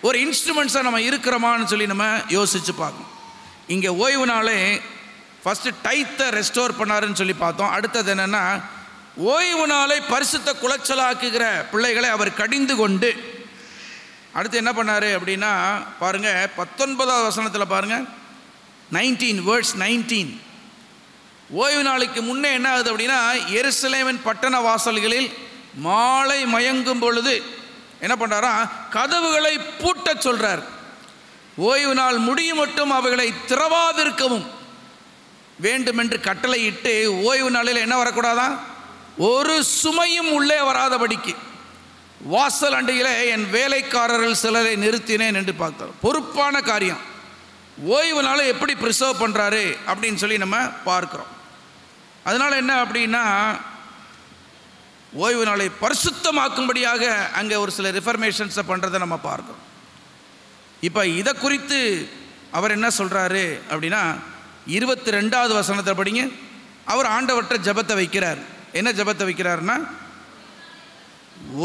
ஒரு இன்ஸ்ட்ருமெண்ட்ஸாக நம்ம இருக்கிறோமான்னு சொல்லி நம்ம யோசித்து பார்க்கணும். இங்கே ஓய்வு நாளே ஃபஸ்ட்டு டைத்தை ரெஸ்டோர் பண்ணாருன்னு சொல்லி பார்த்தோம். அடுத்தது என்னென்னா, ஓய்வு நாளை பரிசுத்த குலைச்சலாக்குகிற பிள்ளைகளை அவர் கடிந்து கொண்டு அடுத்து என்ன பண்ணார் அப்படின்னா பாருங்கள், 19வது வசனத்தில் பாருங்கள், 19 verse 19. ஓய்வு நாளைக்கு முன்னே என்ன ஆகுது அப்படின்னா, எருசலேமின் பட்டண வாசல்களில் மாலை மயங்கும் பொழுது என்ன பண்ணுறாரா, கதவுகளை பூட்டச் சொல்கிறார். ஓய்வு நாள் முடியும் மட்டும் அவைகளை திறவாதிருக்கவும் வேண்டுமென்று கட்டளையிட்டு ஓய்வு நாளில் என்ன வரக்கூடாதான், ஒரு சுமையும் உள்ளே வராதபடிக்கு வாசல் அண்டையில் என் வேலைக்காரர்கள் சிலரை நிறுத்தினேன் என்று பார்த்தார். பொறுப்பான காரியம். ஓய்வு நாளை எப்படி ப்ரிசர்வ் பண்ணுறாரு அப்படின்னு சொல்லி நம்ம பார்க்குறோம். அதனால் என்ன அப்படின்னா, ஓய்வு நாளை பரிசுத்தமாக்கும்படியாக அங்கே ஒரு சில ரிஃபர்மேஷன்ஸை பண்ணுறதை நம்ம பார்க்குறோம். இப்போ இதை குறித்து அவர் என்ன சொல்கிறாரு அப்படின்னா, 22வது வசனத்தை படிங்க. அவர் ஆண்டவற்ற ஜெபத்தை வைக்கிறார். என்ன ஜெபத்தை வைக்கிறாருன்னா,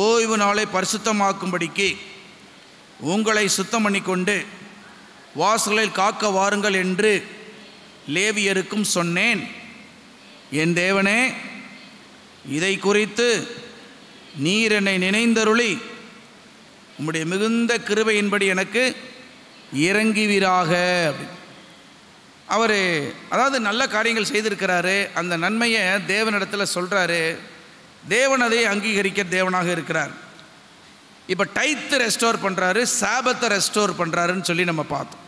ஓய்வு நாளை பரிசுத்தமாக்கும்படிக்கு உங்களை சுத்தம் பண்ணி கொண்டு வாசலில் காக்க வாருங்கள் என்று லேவியருக்கும் சொன்னேன். என் தேவனே, இதை குறித்து நீர் என்னை நினைந்தருளி உம்முடைய மிகுந்த கிருபையின்படி எனக்கு இறங்குவீராக. அவர் அதாவது நல்ல காரியங்கள் செய்திருக்கிறாரு. அந்த நன்மையை தேவனிடத்தில் சொல்கிறாரு. தேவன் அதை அங்கீகரிக்க தேவனாக இருக்கிறார். இப்போ டைத்தை ரெஸ்டோர் பண்ணுறாரு, சாபத்தை ரெஸ்டோர் பண்ணுறாருன்னு சொல்லி நம்ம பார்த்தோம்.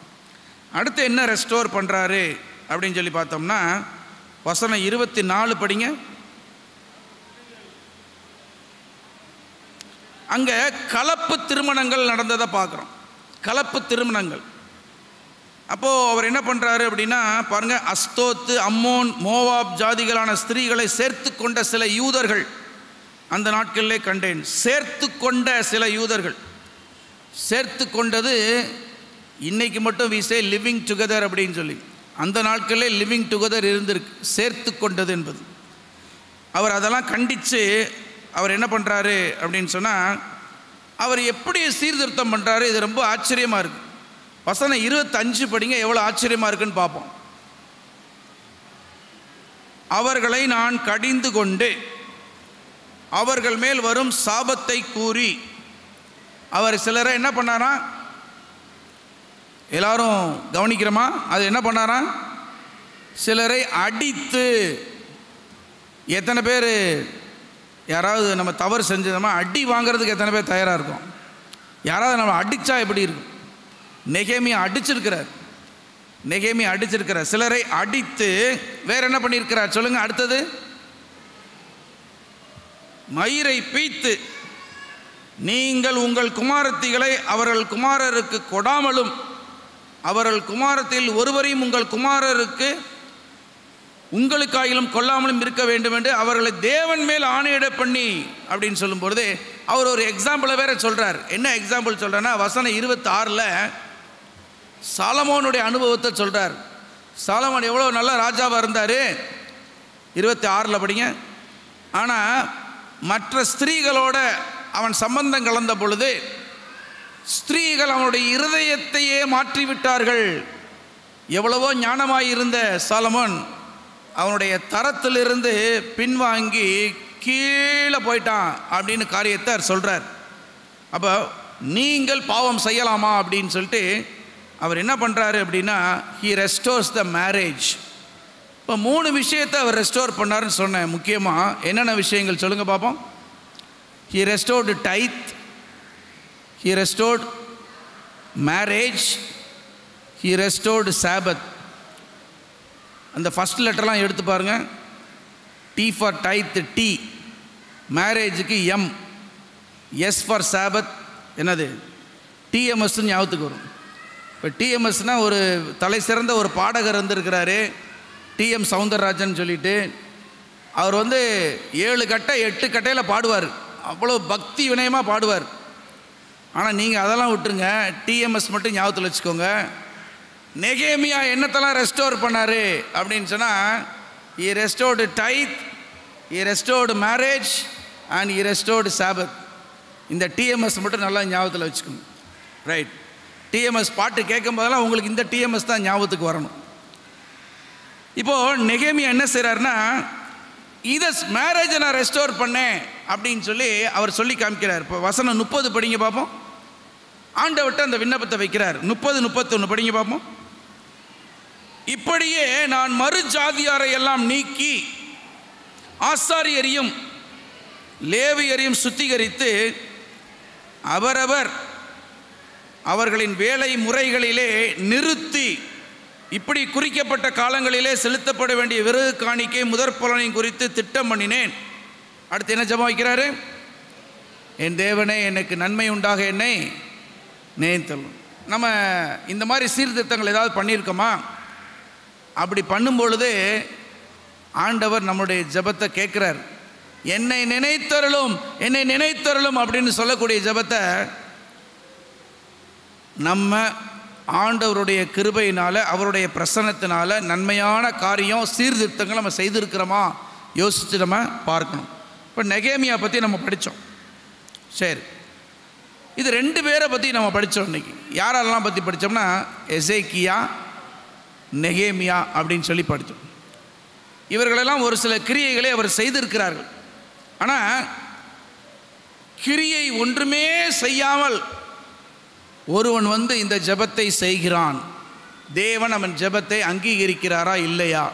அடுத்து என்ன ரெஸ்டோர் பண்ணுறாரு அப்படின்னு சொல்லி பார்த்தோம்னா, வசனம் 24 படிங்க. அங்கே கலப்பு திருமணங்கள் நடந்ததை பார்க்குறோம். கலப்பு திருமணங்கள். அப்போது அவர் என்ன பண்ணுறாரு அப்படின்னா பாருங்கள், அஸ்தோத்து, அம்மோன், மோவாப் ஜாதிகளான ஸ்திரீகளை சேர்த்து கொண்ட சில யூதர்கள் அந்த நாட்களிலே கண்டேன். சேர்த்து கொண்ட சில யூதர்கள். சேர்த்து கொண்டது இன்றைக்கி மட்டும் வி சே லிவிங் டுகெதர் அப்படின்னு சொல்லி, அந்த நாட்களிலே லிவிங் டுகெதர் இருந்திருக்கு. சேர்த்து கொண்டது என்பது அவர் அதெல்லாம் கண்டித்து அவர் என்ன பண்ணுறாரு அப்படின்னு சொன்னால், அவர் எப்படி சீர்திருத்தம் பண்ணுறாரு. இது ரொம்ப ஆச்சரியமாக இருக்குது. வசனம் 25 படிங்க, எவ்வளோ ஆச்சரியமாக இருக்குன்னு பார்ப்போம். அவர்களை நான் கடிந்து கொண்டு அவர்கள் மேல் வரும் சாபத்தை கூறி, அவர் சிலரை என்ன பண்ணாரா, எல்லாரும் கவனிக்கிறோமா? அது என்ன பண்ணாரா, சிலரை அடித்து. எத்தனை பேர் யாராவது நம்ம தவறு செஞ்சோமா அடி வாங்கிறதுக்கு எத்தனை பேர் தயாராக இருக்கும்? யாராவது நம்ம அடித்தா எப்படி இருக்கும்? நெகேமியா அடிச்சிருக்கிறார். நெகேமியா அடிச்சிருக்கிறார். சிலரை அடித்து வேற என்ன பண்ணியிருக்கிறார் சொல்லுங்க. அடுத்தது, மயிரை பீய்த்து நீங்கள் உங்கள் குமாரத்திகளை அவர்கள் குமாரருக்கு கொடாமலும் அவர்கள் குமாரத்தில் ஒருவரையும் உங்கள் குமாரருக்கு உங்களுக்காயிலும் கொல்லாமலும் இருக்க வேண்டும் என்று அவர்களை தேவன் மேல் ஆணையிட பண்ணி அப்படின்னு சொல்லும்பொழுது அவர் ஒரு எக்ஸாம்பிளை வேற சொல்கிறார். என்ன எக்ஸாம்பிள் சொல்கிறேன்னா, வசனம் 26ல் சாலமோனுடைய அனுபவத்தை சொல்கிறார். சாலமோன் எவ்வளோ நல்ல ராஜாவாக இருந்தார். 26ல் படிங்க. ஆனால் மற்ற ஸ்திரீகளோட அவன் சம்பந்தம் கலந்த பொழுது ஸ்திரீகள் அவனுடைய இருதயத்தையே மாற்றிவிட்டார்கள். எவ்வளவோ ஞானமாயிருந்த சாலமோன் அவனுடைய தரத்திலிருந்து பின்வாங்கி கீழே போயிட்டான் அப்படின்னு காரியத்தை சொல்கிறார். அப்போ நீங்கள் பாவம் செய்யலாமா அப்படின்னு சொல்லிட்டு அவர் என்ன பண்ணுறாரு அப்படின்னா, ஹி ரெஸ்டோர்ஸ் த மேரேஜ். இப்போ 3 விஷயத்தை அவர் ரெஸ்டோர் பண்ணாருன்னு சொன்னேன். முக்கியமாக என்னென்ன விஷயங்கள் சொல்லுங்கள் பார்ப்போம். He restored tithe, he restored marriage, he restored sabbath. அந்த ஃபஸ்ட் லெட்டர்லாம் எடுத்து பாருங்கள். டி ஃபார் டைத் டி, மேரேஜுக்கு எம், எஸ் ஃபார் சாபத் என்னது டிஎம்எஸ்ன்னு ஞாபகத்துக்கு வரும். இப்போ டிஎம்எஸ்னால் ஒரு தலை சிறந்த ஒரு பாடகர் இருந்திருக்கிறாரு, டிஎம் சவுந்தரராஜன் சொல்லிட்டு. அவர் 7 கட்டை 8 கட்டையில் பாடுவார். அவ்வளோ பக்தி வினயமாக பாடுவார். ஆனால் நீங்கள் அதெல்லாம் விட்டுருங்க, டிஎம்எஸ் மட்டும் ஞாபகத்தில் வச்சுக்கோங்க. நெகேமியா என்னத்தெல்லாம் ரெஸ்டோர் பண்ணார் அப்படின்னு சொன்னால், he restored tithe, he restored marriage and he restored Sabbath. இந்த டிஎம்எஸ் மட்டும் நல்லா ஞாபகத்தில் வச்சுக்கோங்க. ரைட், டிஎம்எஸ் பாட்டு கேட்கும் போதெல்லாம் உங்களுக்கு இந்த டிஎம்எஸ் தான் ஞாபகத்துக்கு வரணும். இப்போது நெகேமியா என்ன செய்கிறாருன்னா, இதை மேரேஜை நான் ரெஸ்டோர் பண்ணேன் அப்படின்னு சொல்லி அவர் சொல்லி காமிக்கிறார். இப்போ வசனம் 30 படிங்க பார்ப்போம். ஆண்டவர்கிட்ட அந்த விண்ணப்பத்தை வைக்கிறார். 30-31 படிங்க பார்ப்போம். இப்படியே நான் மறு ஜாதியாரை எல்லாம் நீக்கி ஆசாரியரையும் லேவியரையும் சுத்திகரித்து அவரவர் அவர்களின் வேலை முறைகளிலே நிறுத்தி, இப்படி குறிக்கப்பட்ட காலங்களிலே செலுத்தப்பட வேண்டிய விறகு காணிக்கை முதற் பலனையும் குறித்து திட்டம் பண்ணினேன். அடுத்து என்ன ஜெபம் வைக்கிறாரு? என் தேவனே எனக்கு நன்மை உண்டாக என்னை நினைத்தள்ளும். நம்ம இந்த மாதிரி சீர்திருத்தங்கள் ஏதாவது பண்ணியிருக்கோமா? அப்படி பண்ணும்பொழுது ஆண்டவர் நம்முடைய ஜெபத்தை கேட்குறார். என்னை நினைத்தருளும், என்னை நினைத்தருளும் அப்படின்னு சொல்லக்கூடிய ஜெபத்தை நம்ம ஆண்டவருடைய கிருபையினால், அவருடைய பிரசன்னத்தினால நன்மையான காரியம் சீர்திருத்தங்கள் நம்ம செய்திருக்கிறோமா யோசித்து நம்ம பார்க்கணும். இப்போ நெகேமியா பற்றி நம்ம படித்தோம். சரி, இது 2 பேரை பற்றி நம்ம படித்தோம். இன்றைக்கி யாரெல்லாம் பற்றி படித்தோம்னா, எசேக்கியா, நெகேமியா அப்படின்னு சொல்லி படித்தோம். இவர்களெல்லாம் ஒரு சில கிரியைகளை அவர் செய்திருக்கிறார்கள். ஆனால் கிரியை ஒன்றுமே செய்யாமல் ஒருவன் இந்த ஜெபத்தை செய்கிறான். தேவன் அவன் ஜெபத்தை அங்கீகரிக்கிறாரா இல்லையா?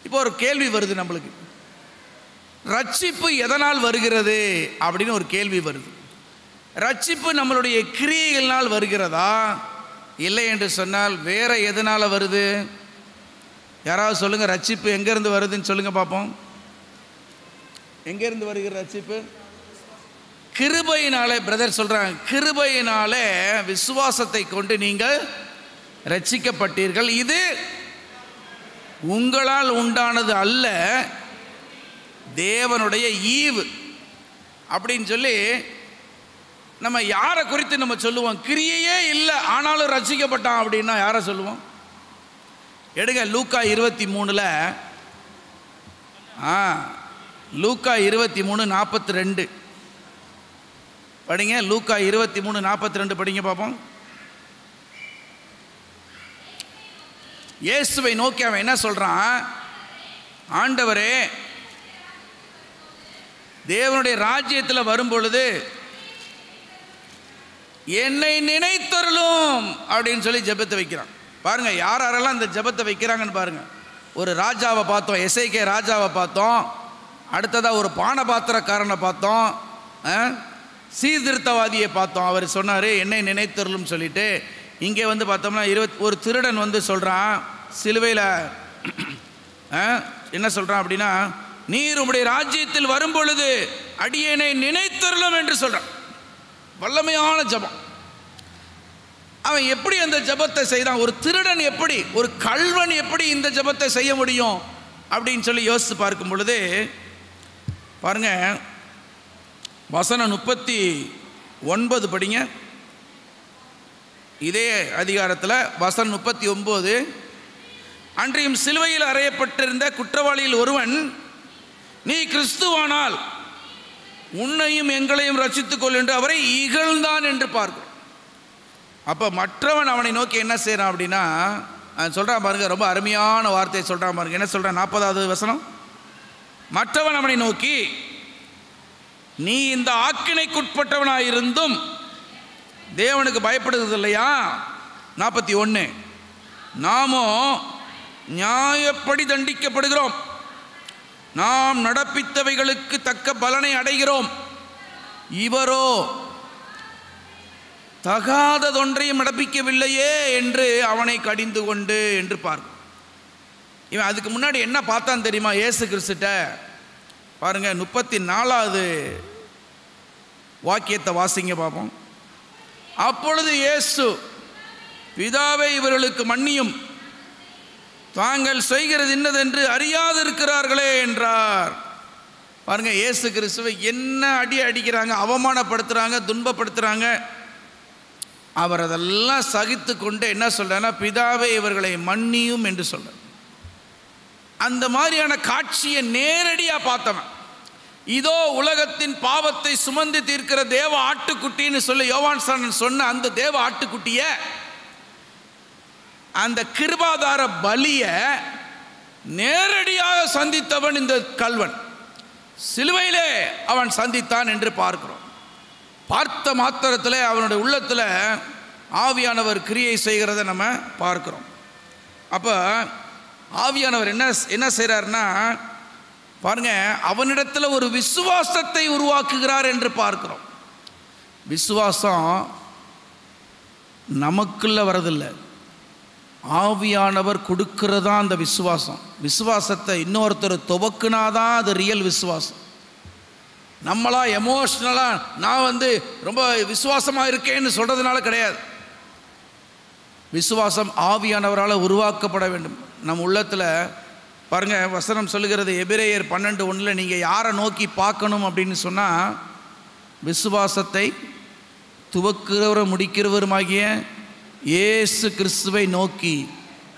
இப்போ ஒரு கேள்வி வருது நம்மளுக்கு, ரட்சிப்பு எதனால் வருகிறது அப்படின்னு ஒரு கேள்வி வருது. ரட்சிப்பு நம்மளுடைய கிரியைகளால் வருகிறதா, இல்லை என்று சொன்னால் வேற எதனால் வருது? யாராவது சொல்லுங்கள், ரட்சிப்பு எங்கேருந்து வருதுன்னு சொல்லுங்கள் பார்ப்போம். எங்கேருந்து வருகிற ரட்சிப்பு? கிருபையினாலே. பிரதர் சொல்கிறாங்க, கிருபையினாலே விசுவாசத்தை கொண்டு நீங்கள் ரட்சிக்கப்பட்டீர்கள், இது உங்களால் உண்டானது அல்ல, தேவனுடைய ஈவு அப்படின்னு சொல்லி நம்ம யாரை குறித்து நம்ம சொல்லுவோம்? கிரியையே இல்லை ஆனாலும் ரட்சிக்கப்பட்டான் அப்படின்னா யாரை சொல்லுவோம்? எடுங்க லூக்கா 23 லூக்கா 23:42 படிங்க. லூக்கா 23:42 படிங்க பார்ப்போம். இயேசுவை நோக்கி அவன் என்ன சொல்றான்? ஆண்டவரே, தேவனுடைய ராஜ்யத்தில் வரும் பொழுது என்னை நினைத்தருளும் அப்படின்னு சொல்லி ஜெபத்தை வைக்கிறான். பாருங்க யார் யாரெல்லாம் இந்த ஜெபத்தை வைக்கிறாங்கன்னு பாருங்க. ஒரு ராஜாவை பார்த்தோம், எசேக்கியா ராஜாவை பார்த்தோம். அடுத்ததாக ஒரு பானபாத்திரக்காரனை பார்த்தோம், சீர்திருத்தவாதியை பார்த்தோம். அவர் சொன்னார் என்னை நினைத்தருளும் சொல்லிட்டு. இங்கே வந்து பார்த்தோம்னா ஒரு திருடன் வந்து சொல்கிறான் சிலுவையில் என்ன சொல்கிறான் அப்படின்னா, நீர் உம்முடைய ராஜ்யத்தில் வரும் பொழுது அடியேனை நினைத்தருளும் என்று சொல்கிறான். வல்லமையான ஜபம். அவன் எப்படி அந்த ஜபத்தை செய்தான்? ஒரு திருடன் எப்படி, ஒரு கள்வன் எப்படி இந்த ஜபத்தை செய்ய முடியும் அப்படின்னு சொல்லி யோசித்து பார்க்கும் பொழுது பாருங்க, வசனம் 39 படிங்க. இதே அதிகாரத்தில் வசனம் 39. அன்றையும் சிலுவையில் அறையப்பட்டிருந்த குற்றவாளியில் ஒருவன், நீ கிறிஸ்துவானால் உன்னையும் எங்களையும் ரட்சித்துக்கொள் என்று அவரை இகழ்ந்தான் என்று பார்க்கிறோம். அப்போ மற்றவன் அவனை நோக்கி என்ன செய்யறான் அப்படின்னா சொல்கிறான் பாருங்க, ரொம்ப அருமையான வார்த்தையை சொல்கிறான் பாருங்க. என்ன சொல்கிறான்? 40வது வசனம். மற்றவன் அவனை நோக்கி, நீ இந்த ஆக்கினைக்குட்பட்டவனாயிருந்தும் தேவனுக்கு பயப்படுகிறது இல்லையா? 41. நாமோ நியாயப்படி தண்டிக்கப்படுகிறோம், நாம் நடப்பித்தவைகளுக்கு தக்க பலனை அடைகிறோம். இவரோ தகாததொன்றையும் நடப்பிக்கவில்லையே என்று அவனை கடிந்து கொண்டு என்று பார்க்கும். இவன் அதுக்கு முன்னாடி என்ன பார்த்தான் தெரியுமா? இயேசு கிறிஸ்துட்ட பாருங்க, 34வது வாக்கியத்தை வாசிங்க பார்ப்போம். அப்பொழுது இயேசு, பிதாவை இவர்களுக்கு மன்னியும், தாங்கள் செய்கிறது இன்னதென்று அறியாதிருக்கிறார்களே என்றார். பாருங்க, இயேசு கிறிஸ்துவை என்ன அடிக்கிறாங்க, அவமானப்படுத்துகிறாங்க, துன்பப்படுத்துகிறாங்க. அவர் அதெல்லாம் சகித்து கொண்டு என்ன சொல்றாருன்னா, பிதாவே இவர்களை மன்னியும் என்று சொல்றார். அந்த மாதிரியான காட்சியை நேரடியாக பார்த்தவன், இதோ உலகத்தின் பாவத்தை சுமந்து தீர்க்கிற தேவ ஆட்டுக்குட்டின்னு சொல்லி யோவான் ஸ்நானன் சொன்ன அந்த தேவ ஆட்டுக்குட்டிய, அந்த கிருபாதார பலிய நேரடியாக சந்தித்தவன் இந்த கல்வன். சிலுவையிலே அவன் சந்தித்தான் என்று பார்க்கிறோம். பார்த்த மாத்திரத்தில் அவனுடைய உள்ளத்தில் ஆவியானவர் கிரியை செய்கிறத நம்ம பார்க்கிறோம். அப்போ ஆவியானவர் என்ன செய்கிறார்னா பாருங்க, அவனிடத்தில் ஒரு விசுவாசத்தை உருவாக்குகிறார் என்று பார்க்கிறோம். விசுவாசம் நமக்குள்ள வரதில்லை, ஆவியானவர் கொடுக்கிறதா அந்த விசுவாசம். விசுவாசத்தை இன்னொருத்தர் துவக்குனாதான் அது ரியல் விசுவாசம். நம்மளா எமோஷ்னலாக நான் ரொம்ப விசுவாசமாக இருக்கேன்னு சொல்கிறதுனால கிடையாது. விசுவாசம் ஆவியானவரால் உருவாக்கப்பட வேண்டும் நம் உள்ளத்தில். பாருங்கள், வசனம் சொல்லுகிறது எபிரேயர் 12:1, நீங்கள் யாரை நோக்கி பார்க்கணும் அப்படின்னு சொன்னால், விசுவாசத்தை துவக்கிறவர் முடிக்கிறவருமாகிய இயேசு கிறிஸ்துவை நோக்கி.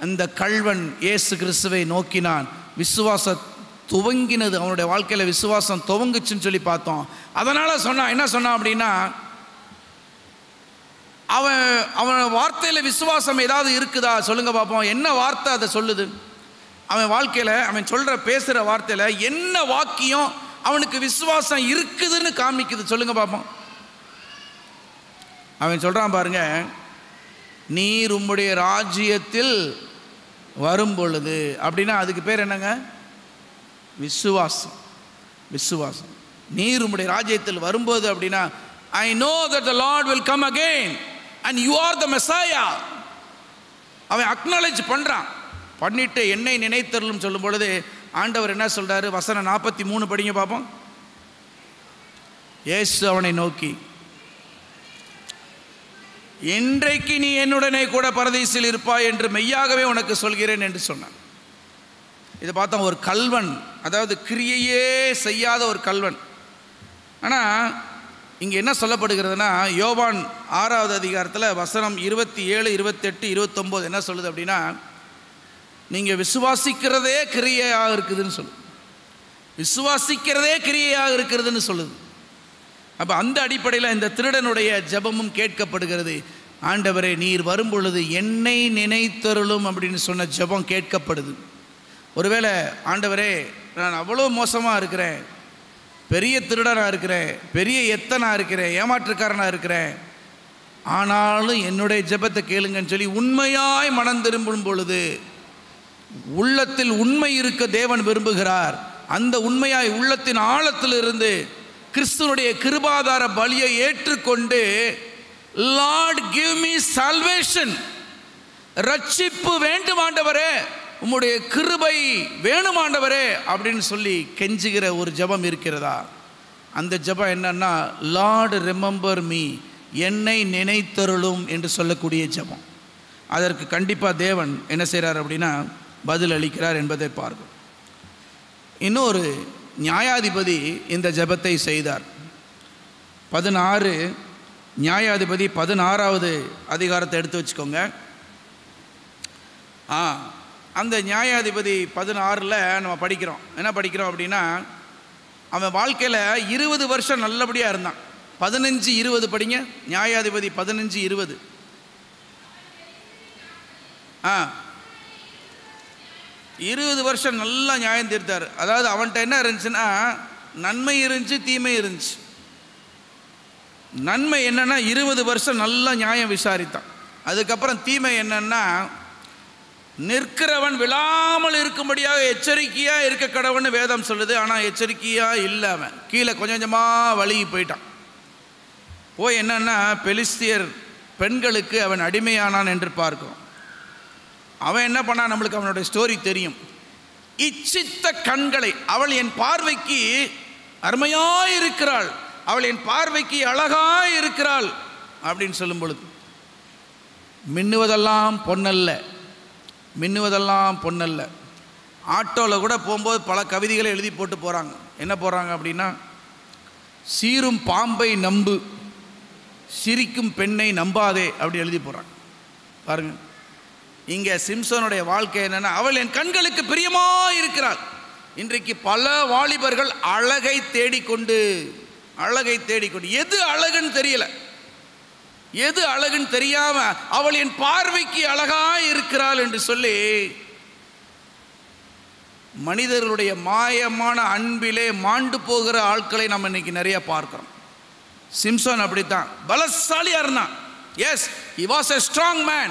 அந்த கள்வன் இயேசு கிறிஸ்துவை நோக்கினான். விசுவாச துவங்கினது அவனுடைய வாழ்க்கையில், விசுவாசம் துவங்குச்சுன்னு சொல்லி பார்த்தோம். அதனால் சொன்னான், என்ன சொன்னான் அப்படின்னா, அவன் வார்த்தையில் விசுவாசம் ஏதாவது இருக்குதா சொல்லுங்க பார்ப்போம். என்ன வார்த்தை அதை சொல்லுது? அவன் வாழ்க்கையில் அவன் பேசுகிற வார்த்தையில் என்ன வாக்கியம் அவனுக்கு விசுவாசம் இருக்குதுன்னு காமிக்குது சொல்லுங்க பார்ப்போம். அவன் சொல்கிறான் பாருங்க, நீர் உம்முடைய ராஜ்யத்தில் வரும் பொழுது அப்படின்னா அதுக்கு பேர் என்னங்க? விசுவாசம். விசுவாசம். நீர் உம்முடைய ராஜ்யத்தில் வரும்போது அப்படின்னா, I know that the Lord will come again and you are the Messiah. அவன் அக்னாலேஜ் பண்ணுறான். பண்ணிட்டு என்னை நினைத்தருளும் சொல்லும் பொழுது ஆண்டவர் என்ன சொல்றாரு? வசனம் 43 படிங்க பார்ப்போம். இயேசு அவனை நோக்கி, இன்றைக்கு நீ என்னுடனே கூட பரதீசில் இருப்பாய் என்று மெய்யாகவே உனக்கு சொல்கிறேன் என்று சொன்னான். இதை பார்த்தோம், ஒரு கல்வன், அதாவது கிரியையே செய்யாத ஒரு கல்வன். ஆனால் இங்கே என்ன சொல்லப்படுகிறதுனா, யோவான் 6வது அதிகாரத்தில் வசனம் 27, 28, 29 என்ன சொல்லுது அப்படின்னா, நீங்கள் விசுவாசிக்கிறதே கிரியையாக இருக்குதுன்னு சொல்லுது. விசுவாசிக்கிறதே கிரியையாக இருக்கிறதுன்னு சொல்லுது. அப்போ அந்த அடிப்படையில் இந்த திருடனுடைய ஜெபமும் கேட்கப்படுகிறது. ஆண்டவரே, நீர் வரும்பொழுது என்னை நினைத்தருளும் அப்படின்னு சொன்ன ஜெபம் கேட்கப்படுது. ஒருவேளை ஆண்டவரே, நான் அவ்வளோ மோசமாக இருக்கிறேன், பெரிய திருடனாக இருக்கிறேன், பெரிய எத்தனாக இருக்கிறேன், ஏமாற்றுக்காரனாக இருக்கிறேன், ஆனாலும் என்னுடைய ஜெபத்தை கேளுங்கன்னு சொல்லி உண்மையாய் மனம் திரும்பும் பொழுது உள்ளத்தில் உண்மை இருக்க தேவன் விரும்புகிறார். அந்த உண்மையாய் உள்ளத்தின் ஆழத்திலிருந்து கிறிஸ்துவனுடைய கிருபாதார பலியை ஏற்றுக்கொண்டு, லார்ட் கிவ் மீ சால்வேஷன், ரட்சிப்பு வேண்டும் ஆண்டவரே, உம்முடைய கிருபை வேணும் ஆண்டவரே அப்படின்னு சொல்லி கெஞ்சுகிற ஒரு ஜெபம் இருக்கிறதா? அந்த ஜெபம் என்னன்னா, லார்ட் ரிமெம்பர் மீ, என்னை நினைத்தருளும் என்று சொல்லக்கூடிய ஜெபம். அதற்கு கண்டிப்பாக தேவன் என்ன செய்கிறார் அப்படின்னா பதில் அளிக்கிறார் என்பதை பார்க்கும். இன்னொரு நியாயாதிபதி இந்த ஜெபத்தை செய்தார். 16 நியாயாதிபதி 16வது அதிகாரத்தை எடுத்து வச்சுக்கோங்க. அந்த நியாயாதிபதி 16ல் நம்ம படிக்கிறோம். என்ன படிக்கிறோம் அப்படின்னா, அவன் வாழ்க்கையில் 20 வருஷம் நல்லபடியாக இருந்தான். 15-20 படிங்க. நியாயாதிபதி 15-20. 20 வருஷம் நல்லா நியாயம் தீர்த்தார். அதாவது அவன்கிட்ட என்ன இருந்துச்சுன்னா, நன்மை இருந்துச்சு, தீமை இருந்துச்சு. நன்மை என்னன்னா 20 வருஷம் நல்லா நியாயம் விசாரித்தான். அதுக்கப்புறம் தீமை என்னன்னா, நிற்கிறவன் விழாமல் இருக்கும்படியாக எச்சரிக்கையாக இருக்க கடவுள்னு வேதம் சொல்லுது. ஆனால் எச்சரிக்கையாக இல்லை, அவன் கீழே கொஞ்சம் கொஞ்சமாக வழுகி போயிட்டான். போய் என்னன்னா, பெலிஸ்தியர் பெண்களுக்கு அவன் அடிமையானான் என்று பார்க்கிறோம். அவன் என்ன பண்ணான், நம்மளுக்கு அவனுடைய ஸ்டோரி தெரியும். இச்சித்த கண்களை, அவள் என் பார்வைக்கு அருமையாய் இருக்கிறாள், அவள் என் பார்வைக்கு அழகாய் இருக்கிறாள் அப்படின்னு சொல்லும் பொழுது, மின்னுவதெல்லாம் பொன்னல்ல, மின்னுவதெல்லாம் பொன்னல்ல. ஆட்டோவில் கூட போகும்போது பல கவிதைகளை எழுதி போட்டு போகிறாங்க. என்ன போகிறாங்க அப்படின்னா, சீரும் பாம்பை நம்பு, சிரிக்கும் பெண்ணை நம்பாதே அப்படி எழுதி போகிறாங்க. பாருங்கள், இங்கே சிம்சோனுடைய வாழ்க்கை என்னென்னா, அவள் என் கண்களுக்கு பிரியமாக இருக்கிறாள். இன்றைக்கு பல வாலிபர்கள் அழகை தேடிக்கொண்டு எது அழகுன்னு தெரியல, எது அழகுன்னு தெரியாம அவள் என் பார்வைக்கு அழகாய் இருக்கிறாள் என்று சொல்லி மனிதர்களுடைய மாயமான அன்பிலே மாண்டு போகிற ஆட்களை நம்ம இன்னைக்கு நிறைய பார்க்கிறோம். சிம்சோன் அப்படித்தான், பலசாலியா இருந்தான். Yes, he was a strong man,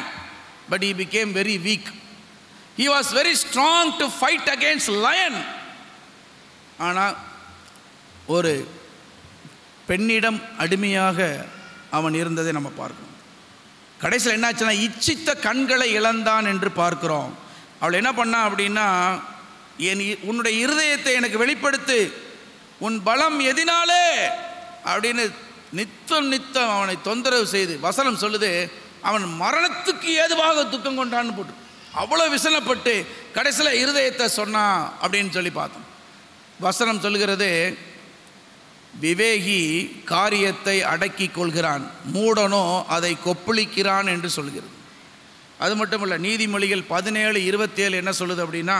but he became very weak. He was very strong to fight against lion. ஆனால் ஒரு பெண்ணிடம் அடிமையாக அவன் இருந்ததை நம்ம பார்க்கிறோம். கடைசியில் என்னாச்சுன்னா, இச்சித்த கண்களை இழந்தான் என்று பார்க்கிறோம். அவள் என்ன பண்ணா அப்படின்னா, உன்னுடைய இருதயத்தை எனக்கு வெளிப்படுத்து, உன் பலம் எதினாலே அப்படின்னு நித்தம் அவனை தொந்தரவு செய்து, வசனம் சொல்லுது, அவன் மரணத்துக்கு ஏதுவாக துக்கம் கொண்டான்னு போட்டு அவ்வளோ விசனப்பட்டு கடைசியில் இருதயத்தை சொன்னான் அப்படின்னு சொல்லி பார்த்தோம். வசனம் சொல்லுகிறது, விவேகி காரியத்தை அடக்கி கொள்கிறான், மூடனோ அதை கொப்பளிக்கிறான் என்று சொல்கிறது. அது மட்டும் இல்லை, நீதிமொழிகள் 17:27 என்ன சொல்லுது அப்படின்னா,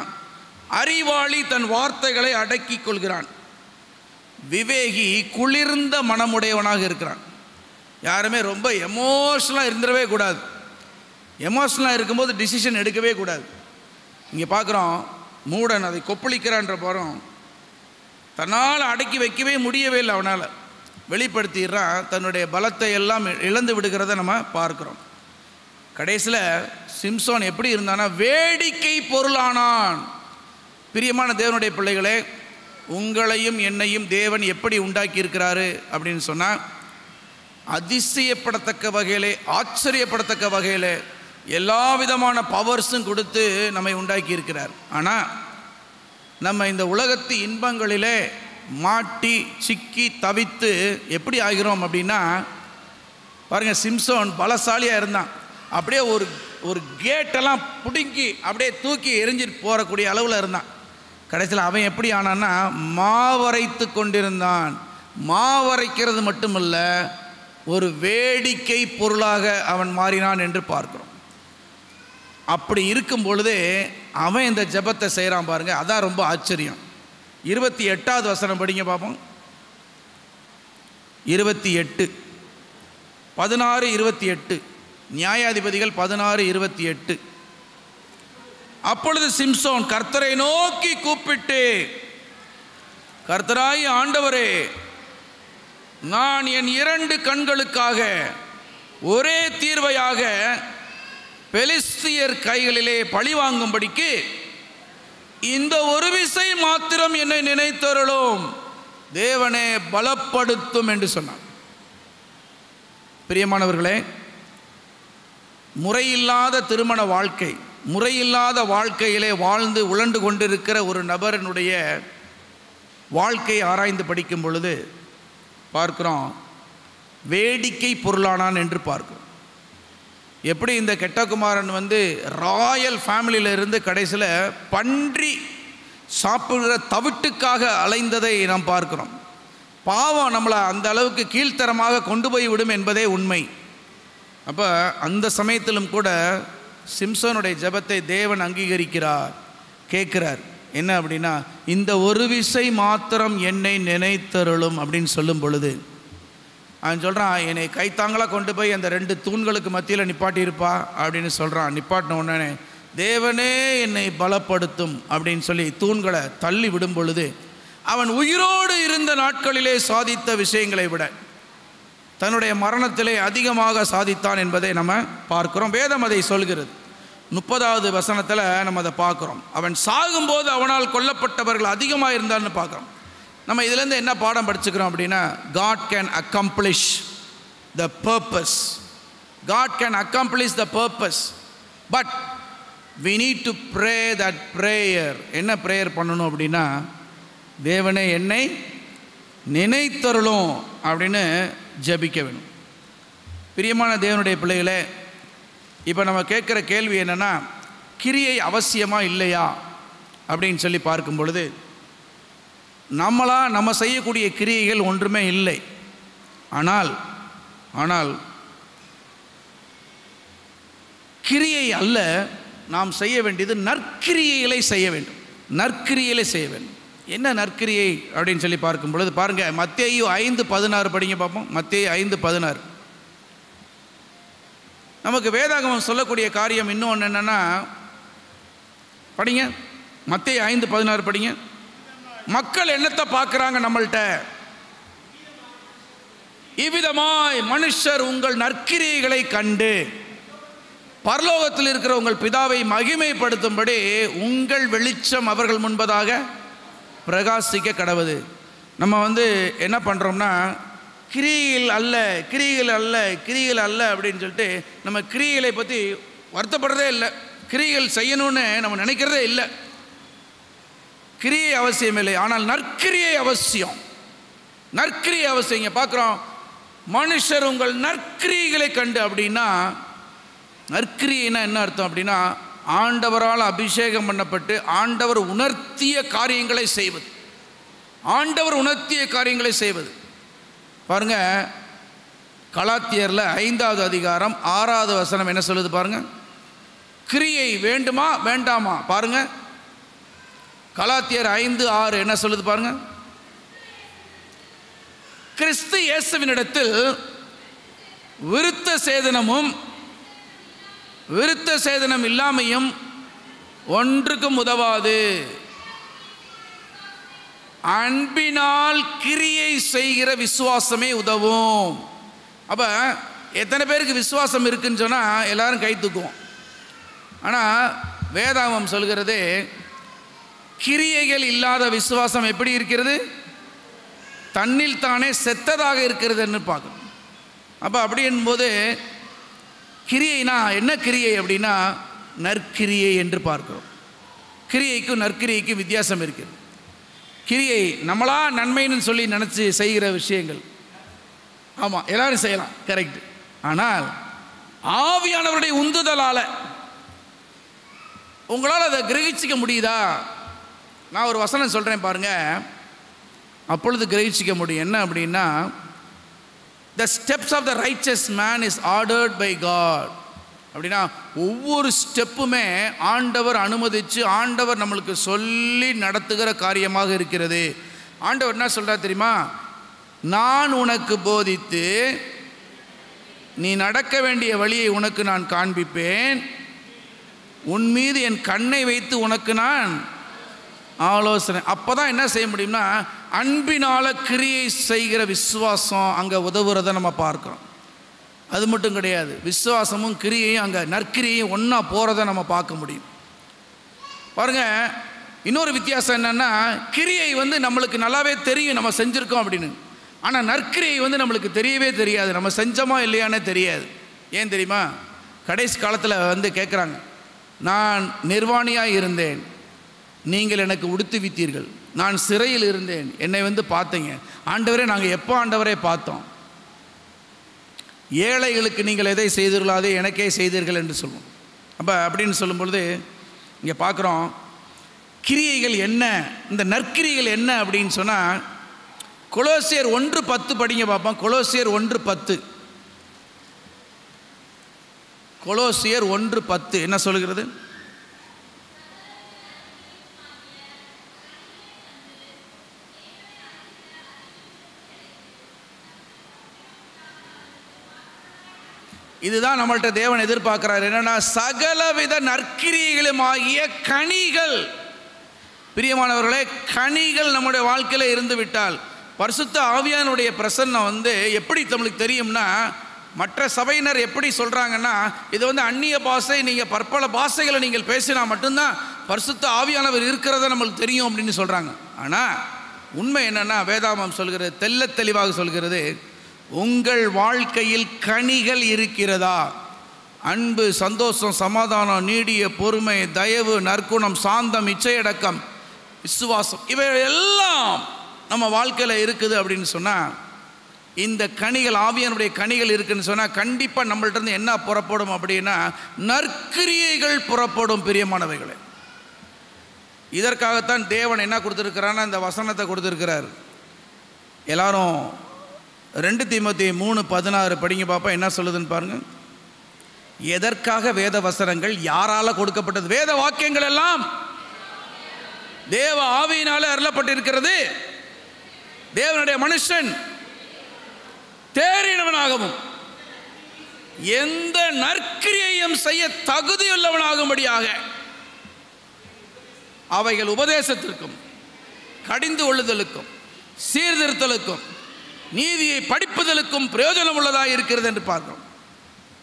அறிவாளி தன் வார்த்தைகளை அடக்கி கொள்கிறான், விவேகி குளிர்ந்த மனமுடையவனாக இருக்கிறான். யாருமே ரொம்ப எமோஷனலாக இருந்துடவே கூடாது. எமோஷனலாக இருக்கும்போது டிசிஷன் எடுக்கவே கூடாது. இங்கே பார்க்குறோம், மூடன் அதை கொப்பளிக்கிறான்ற போகிறோம், தன்னால் அடக்கி வைக்கவே முடியவே இல்லை, அவனால் வெளிப்படுத்திடுறான், தன்னுடைய பலத்தை எல்லாம் இழந்து விடுகிறத நம்ம பார்க்குறோம். கடைசியில் சிம்சோன் எப்படி இருந்தானா, வேடிக்கை பொருளானான். பிரியமான தேவனுடைய பிள்ளைகளே, உங்களையும் என்னையும் தேவன் எப்படி உண்டாக்கி இருக்கிறாரு அப்படின்னு சொன்னால், அதிசயப்படத்தக்க வகையிலே, ஆச்சரியப்படத்தக்க வகையில் எல்லா விதமான பவர்ஸும் கொடுத்து நம்மை உண்டாக்கி இருக்கிறார். ஆனால் நம்ம இந்த உலகத்து இன்பங்களிலே மாட்டி சிக்கி தவித்து எப்படி ஆகிறோம் அப்படின்னா, பாருங்கள், சிம்சோன் பலசாலியாக இருந்தான். அப்படியே ஒரு கேட்டெல்லாம் பிடுங்கி அப்படியே தூக்கி எரிஞ்சிட்டு போகக்கூடிய அளவில் இருந்தான். கடைசியில் அவன் எப்படி ஆனான்னா, மாவரைத்து கொண்டிருந்தான். மாவரைக்கிறது மட்டுமல்ல, ஒரு வேடிக்கை பொருளாக அவன் மாறினான் என்று பார்க்கிறோம். அப்படி இருக்கும் பொழுதே அவன் இந்த ஜெபத்தை செய்கிறான் பாருங்க. அதான் ரொம்ப ஆச்சரியம். 28வது வசனம் படிங்க பார்ப்போம். 28, 16, 28, நியாயாதிபதிகள் 16, 28. அப்பொழுது சிம்சோன் கர்த்தரை நோக்கி கூப்பிட்டு, கர்த்தராய் ஆண்டவரே, நான் என் 2 கண்களுக்காக ஒரே தீர்வையாக பெலிஸ்தியர் கைகளிலே பழி வாங்கும்படிக்கு இந்த ஒரு விசை மாத்திரம் என்னை நினைத்தருளும், தேவனே பலப்படுத்தும் என்று சொன்னார். பிரியமானவர்களே, முறையில்லாத திருமண வாழ்க்கை, முறையில்லாத வாழ்க்கையிலே வாழ்ந்து உழண்டு கொண்டிருக்கிற ஒரு நபரினுடைய வாழ்க்கையை ஆராய்ந்து படிக்கும் பொழுது பார்க்கிறோம், வேடிக்கை பொருளானான் என்று பார்க்கிறோம். எப்படி இந்த கெட்டகுமாரன் ராயல் ஃபேமிலியிலிருந்து கடைசியில் பன்றி சாப்பிடுற தவிட்டுக்காக அலைந்ததை நாம் பார்க்கிறோம். பாவம் நம்மளை அந்த அளவுக்கு கீழ்த்தரமாக கொண்டு போய் விடும் என்பதே உண்மை. அப்போ அந்த சமயத்திலும் கூட சிம்சோனுடைய ஜெபத்தை தேவன் அங்கீகரிக்கிறார், கேட்கிறார். என்ன அப்படின்னா, இந்த ஒரு விசை மாத்திரம் என்னை நினைத்தருளும் அப்படின்னு சொல்லும் பொழுது அவன் சொல்கிறான், என்னை கைத்தாங்களாக கொண்டு போய் அந்த 2 தூண்களுக்கு மத்தியில் நிப்பாட்டியிருப்பா அப்படின்னு சொல்கிறான். நிப்பாட்டின உடனே தேவனே என்னை பலப்படுத்தும் அப்படின்னு சொல்லி தூண்களை தள்ளி விடும் பொழுது அவன் உயிரோடு இருந்த நாட்களிலே சாதித்த விஷயங்களை விட தன்னுடைய மரணத்திலே அதிகமாக சாதித்தான் என்பதை நம்ம பார்க்கிறோம். வேதம் அதை சொல்கிறது. 30வது வசனத்தில் நம்ம அதை பார்க்குறோம். அவன் சாகும்போது அவனால் கொல்லப்பட்டவர்கள் அதிகமாக இருந்தான்னு பார்க்குறோம். நம்ம இதிலேருந்து என்ன பாடம் படிச்சுக்கிறோம் அப்படின்னா, God can accomplish the purpose. God can accomplish the purpose. But we need to pray that prayer. என்ன ப்ரேயர் பண்ணணும் அப்படின்னா, தேவனே என்னை நினைத்தருளும் அப்படின்னு ஜெபிக்க வேணும். பிரியமான தேவனுடைய பிள்ளைகளே, இப்போ நம்ம கேட்குற கேள்வி என்னென்னா, கிரியை அவசியமா இல்லையா அப்படின்னு சொல்லி பார்க்கும் பொழுது, நம்ம செய்யக்கூடிய கிரியைகள் ஒன்றுமே இல்லை. ஆனால் கிரியை அல்ல, நாம் செய்ய வேண்டியது நற்கிரியைகளை செய்ய வேண்டும். நற்கிரியைகளை செய்ய வேண்டும். என்ன நற்கிரியை அப்படின்னு சொல்லி பார்க்கும் பொழுது பாருங்க, மத்தேயு 5:16 படிங்க பார்ப்போம். மத்தேயு 5:16. நமக்கு வேதாகமம் சொல்லக்கூடிய காரியம் இன்னொன்று என்னென்னா, படிங்க மத்தேயு 5:16 படிங்க. மக்கள் என்னத்தை பார்க்குறாங்க நம்மள்கிட்ட? இவ்விதமாய் மனுஷர் உங்கள் நற்கிரியைகளை கண்டு பரலோகத்தில் இருக்கிற உங்கள் பிதாவை மகிமைப்படுத்தும்படி உங்கள் வெளிச்சம் அவர்கள் முன்பதாக பிரகாசிக்க கடவுது. நம்ம என்ன பண்ணுறோம்னா, கிரியைகள் அல்ல அப்படின்னு சொல்லிட்டு நம்ம கிரியைகளை பற்றி வருத்தப்படுறதே இல்லை. கிரியைகள் செய்யணும்னு நம்ம நினைக்கிறதே இல்லை. கிரியை அவசியம் இல்லை, ஆனால் நற்கிரியை அவசியம். நற்கிரியை அவசியம். இங்கே பார்க்குறோம், மனுஷர் உங்கள் நற்கிரியைகளை கண்டு அப்படின்னா, நற்கிரியைனா என்ன அர்த்தம் அப்படின்னா, ஆண்டவரால் அபிஷேகம் பண்ணப்பட்டு ஆண்டவர் உணர்த்திய காரியங்களை செய்வது. ஆண்டவர் உணர்த்திய காரியங்களை செய்வது. பாருங்க, கலாத்தியரில் 5வது அதிகாரம் 6வது வசனம் என்ன சொல்லுது பாருங்க. கிரியை வேண்டுமா வேண்டாமா பாருங்க. கலாத்தியர் 5:6 என்ன சொல்லுது பாருங்க. கிறிஸ்து இயேசுவினிடத்தில் விருத்த சேதனம் இல்லாமையும் ஒன்றுக்கும் உதவாது, அன்பினால் கிரியை செய்கிற விசுவாசமே உதவும். அப்போ எத்தனை பேருக்கு விசுவாசம் இருக்குன்னு சொன்னால் எல்லாரும் கை தூக்குவோம். ஆனால் வேதாகமம் சொல்கிறது, கிரியைகள் இல்லாத விசுவாசம் எப்படி இருக்கிறது? தன்னில் தானே செத்ததாக இருக்கிறதுன்னு பார்க்கணும். அப்போ அப்படி என்போது கிரியைனா என்ன கிரியை அப்படின்னா, நற்கிரியை என்று பார்க்கிறோம். கிரியைக்கும் நற்கிரியைக்கும் வித்தியாசம் இருக்குது. கிரியை நம்மளா நன்மைன்னு சொல்லி நினச்சி செய்கிற விஷயங்கள், ஆமாம் எல்லாரும் செய்யலாம், கரெக்ட். ஆனால் ஆவியானவருடைய உந்துதலால் உங்களால் அதை கிரகிச்சிக்க முடியுதா? நான் ஒரு வசனம் சொல்கிறேன் பாருங்கள். அப்பொழுது கிரகிச்சிக்க முடியும். என்ன அப்படின்னா, the steps of the righteous man is ordered by God. அப்படின்னா ஒவ்வொரு ஸ்டெப்புமே ஆண்டவர் அனுமதித்து, ஆண்டவர் நம்மளுக்கு சொல்லி நடத்துகிற காரியமாக இருக்கிறது. ஆண்டவர் என்ன சொல்கிறார் தெரியுமா? நான் உனக்கு போதித்து நீ நடக்க வேண்டிய வழியை உனக்கு நான் காண்பிப்பேன், உன் மீது என் கண்ணை வைத்து உனக்கு நான் ஆலோசனை. அப்போ தான் என்ன செய்ய முடியும்னா, அன்பினால் கிரியை செய்கிற விசுவாசம் அங்கே உதவுறதை நம்ம பார்க்குறோம். அது மட்டும் கிடையாது, விசுவாசமும் கிரியையும் அங்கே நற்கிரியையும் ஒன்றா போகிறத நம்ம பார்க்க முடியும். பாருங்கள், இன்னொரு வித்தியாசம் என்னென்னா, கிரியை நம்மளுக்கு நல்லாவே தெரியும் நம்ம செஞ்சுருக்கோம் அப்படின்னு. ஆனால் நற்கிரியை நம்மளுக்கு தெரியவே தெரியாது, நம்ம செஞ்சோமா இல்லையானே தெரியாது. ஏன் தெரியுமா? கடைசி காலத்தில் கேட்குறாங்க, நான் நிர்வாணியாக இருந்தேன், நீங்கள் எனக்கு உடுத்துவித்தீர்கள், நான் சிறையில் இருந்தேன், என்னை பார்த்தீங்க. ஆண்டவரே, நாங்கள் எப்போ ஆண்டவரே பார்த்தோம்? ஏழைகளுக்கு நீங்கள் எதை செய்தீர்களோ அதை எனக்கே செய்தீர்கள் என்று சொல்லுவோம். அப்போ அப்படின்னு சொல்லும் பொழுது இங்கே பார்க்குறோம், கிரியைகள் என்ன, இந்த நற்கிரிகள் என்ன அப்படின்னு சொன்னால், கொலோசியர் 1:10 படிங்க பார்ப்போம். கொலோசியர் 1:10. கொலோசியர் 1:10 என்ன சொல்கிறது? இதுதான் நம்மள்கிட்ட தேவன் எதிர்பார்க்கிறார். என்னன்னா, சகலவித நற்கிரியைகளும் ஆகிய கனிகள். பிரியமானவர்களே, கனிகள் நம்முடைய வாழ்க்கையில் இருந்து விட்டால், பரிசுத்த ஆவியானுடைய பிரசன்னம் எப்படி நம்மளுக்கு தெரியும்னா, மற்ற சபையினர் எப்படி சொல்கிறாங்கன்னா, இது அந்நிய பாஷை, நீங்கள் பற்பல பாஷைகளை நீங்கள் பேசினா மட்டும்தான் பரிசுத்த ஆவியானவர் இருக்கிறத நம்மளுக்கு தெரியும் அப்படின்னு சொல்கிறாங்க. ஆனால் உண்மை என்னென்னா, வேதாகமம் சொல்கிறது, தெள்ள தெளிவாக சொல்கிறது, உங்கள் வாழ்க்கையில் கனிகள் இருக்கிறதா? அன்பு, சந்தோஷம், சமாதானம், நீடிய பொறுமை, தயவு, நற்குணம், சாந்தம், இச்சையடக்கம், விசுவாசம், இவை எல்லாம் நம்ம வாழ்க்கையில் இருக்குது அப்படின்னு சொன்னால், இந்த கனிகள், ஆவியானுடைய கனிகள் இருக்குன்னு சொன்னால், கண்டிப்பாக நம்மள்ட்ட என்ன புறப்படும் அப்படின்னா, நற்கிரியைகள் புறப்படும். பிரியமானவைகளை, இதற்காகத்தான் தேவன் என்ன கொடுத்துருக்கிறான்னா, இந்த வசனத்தை கொடுத்துருக்கிறார். எல்லாரும் 2 தீமோத்தேயு 3:16 படிங்க பாப்பா. என்ன சொல்லுதுன்னு பாருங்க. எதற்காக வேத வசனங்கள் யாரால கொடுக்கப்பட்டது? வேத வாக்கியங்கள் எல்லாம் தேவ ஆவியினாலே அருளப்பட்டிருக்கிறது. தேவனுடைய மனுஷன் தேறினவனாகவும் எந்த நற்கிரியையும் செய்ய தகுதியுள்ளவனாகும்படியாக அவைகள் உபதேசத்திற்கும், கடிந்து கொள்ளுதலுக்கும், சீர்திருத்தலுக்கும், நீதியை படிப்புதலுக்கும் பிரயோஜனம் உள்ளதாக இருக்கிறது என்று பார்க்கிறோம்.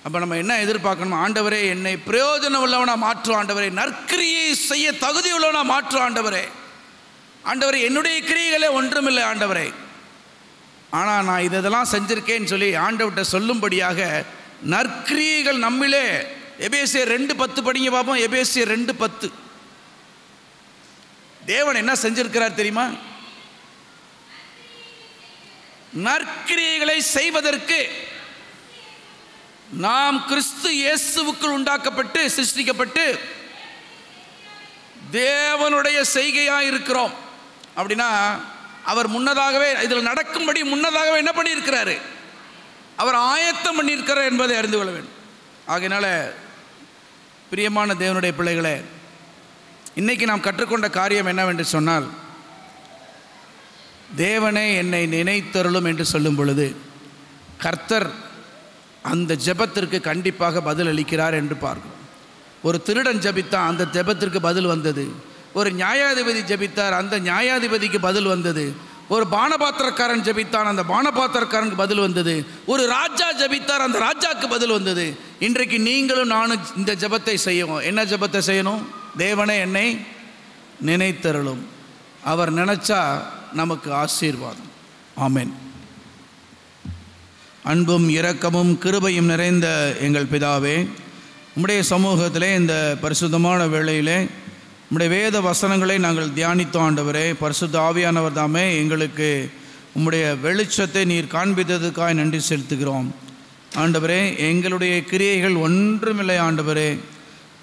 அப்போ நம்ம என்ன எதிர்பார்க்கணும்? ஆண்டவரே, என்னை பிரயோஜனம் உள்ளவனா மாற்று ஆண்டவரே, நற்கிரியை செய்ய தகுதி உள்ளவனா மாற்று ஆண்டவரே. ஆண்டவரே, என்னுடைய கிரியைகளே ஒன்றுமில்லை ஆண்டவரே, ஆனால் நான் இதெல்லாம் செஞ்சிருக்கேன்னு சொல்லி ஆண்டவர்கிட்ட சொல்லும்படியாக நற்கிரியைகள் நம்மிலே. எபேசியர் 2:10 படிங்க பார்ப்போம். எபேசியர் 2:10. தேவன் என்ன செஞ்சிருக்கிறார் தெரியுமா? நற்கிரியைகளை செய்வதற்கு நாம் கிறிஸ்து இயேசுவுக்குள் உண்டாக்கப்பட்டு, சிருஷ்டிக்கப்பட்டு தேவனுடைய செய்கையாக இருக்கிறோம். அப்படின்னா அவர் முன்னதாகவே இதில் நடக்கும்படி முன்னதாகவே என்ன பண்ணியிருக்கிறாரு? அவர் ஆயத்தம் பண்ணியிருக்கிறார் என்பதை அறிந்து கொள்ள வேண்டும். ஆகையினால பிரியமான தேவனுடைய பிள்ளைகளே, இன்னைக்கு நாம் கற்றுக்கொண்ட காரியம் என்னவென்று சொன்னால், தேவனே என்னை நினைத்தருளும் என்று சொல்லும் பொழுது கர்த்தர் அந்த ஜெபத்திற்கு கண்டிப்பாக பதில் அளிக்கிறார் என்று பார்க்கிறோம். ஒரு திருடன் ஜெபித்தான், அந்த ஜெபத்திற்கு பதில் வந்தது. ஒரு நியாயாதிபதி ஜெபித்தார், அந்த நியாயாதிபதிக்கு பதில் வந்தது. ஒரு பானபாத்திரக்காரன் ஜெபித்தான், அந்த பானபாத்திரக்காரனுக்கு பதில் வந்தது. ஒரு ராஜா ஜெபித்தார், அந்த ராஜாவுக்கு பதில் வந்தது. இன்றைக்கு நீங்களும் நானும் இந்த ஜெபத்தை செய்யணும். என்ன ஜெபத்தை செய்யணும்? தேவனே என்னை நினைத்தருளும். அவர் நினைச்சா நமக்கு ஆசீர்வாதம். ஆமென். அன்பும் இரக்கமும் கிருபையும் நிறைந்த எங்கள் பிதாவே, உம்முடைய சமூகத்திலே இந்த பரிசுத்தமான வேளையிலே உம்முடைய வேத வசனங்களை நாங்கள் தியானித்தோம். ஆண்டவரே, பரிசுத்த ஆவியானவர் தாமே எங்களுக்கு உம்முடைய வெளிச்சத்தை நீர் காண்பித்ததுக்காக நன்றி செலுத்துகிறோம். ஆண்டவரே, எங்களுடைய கிரியைகள் ஒன்றுமில்லை ஆண்டவரே.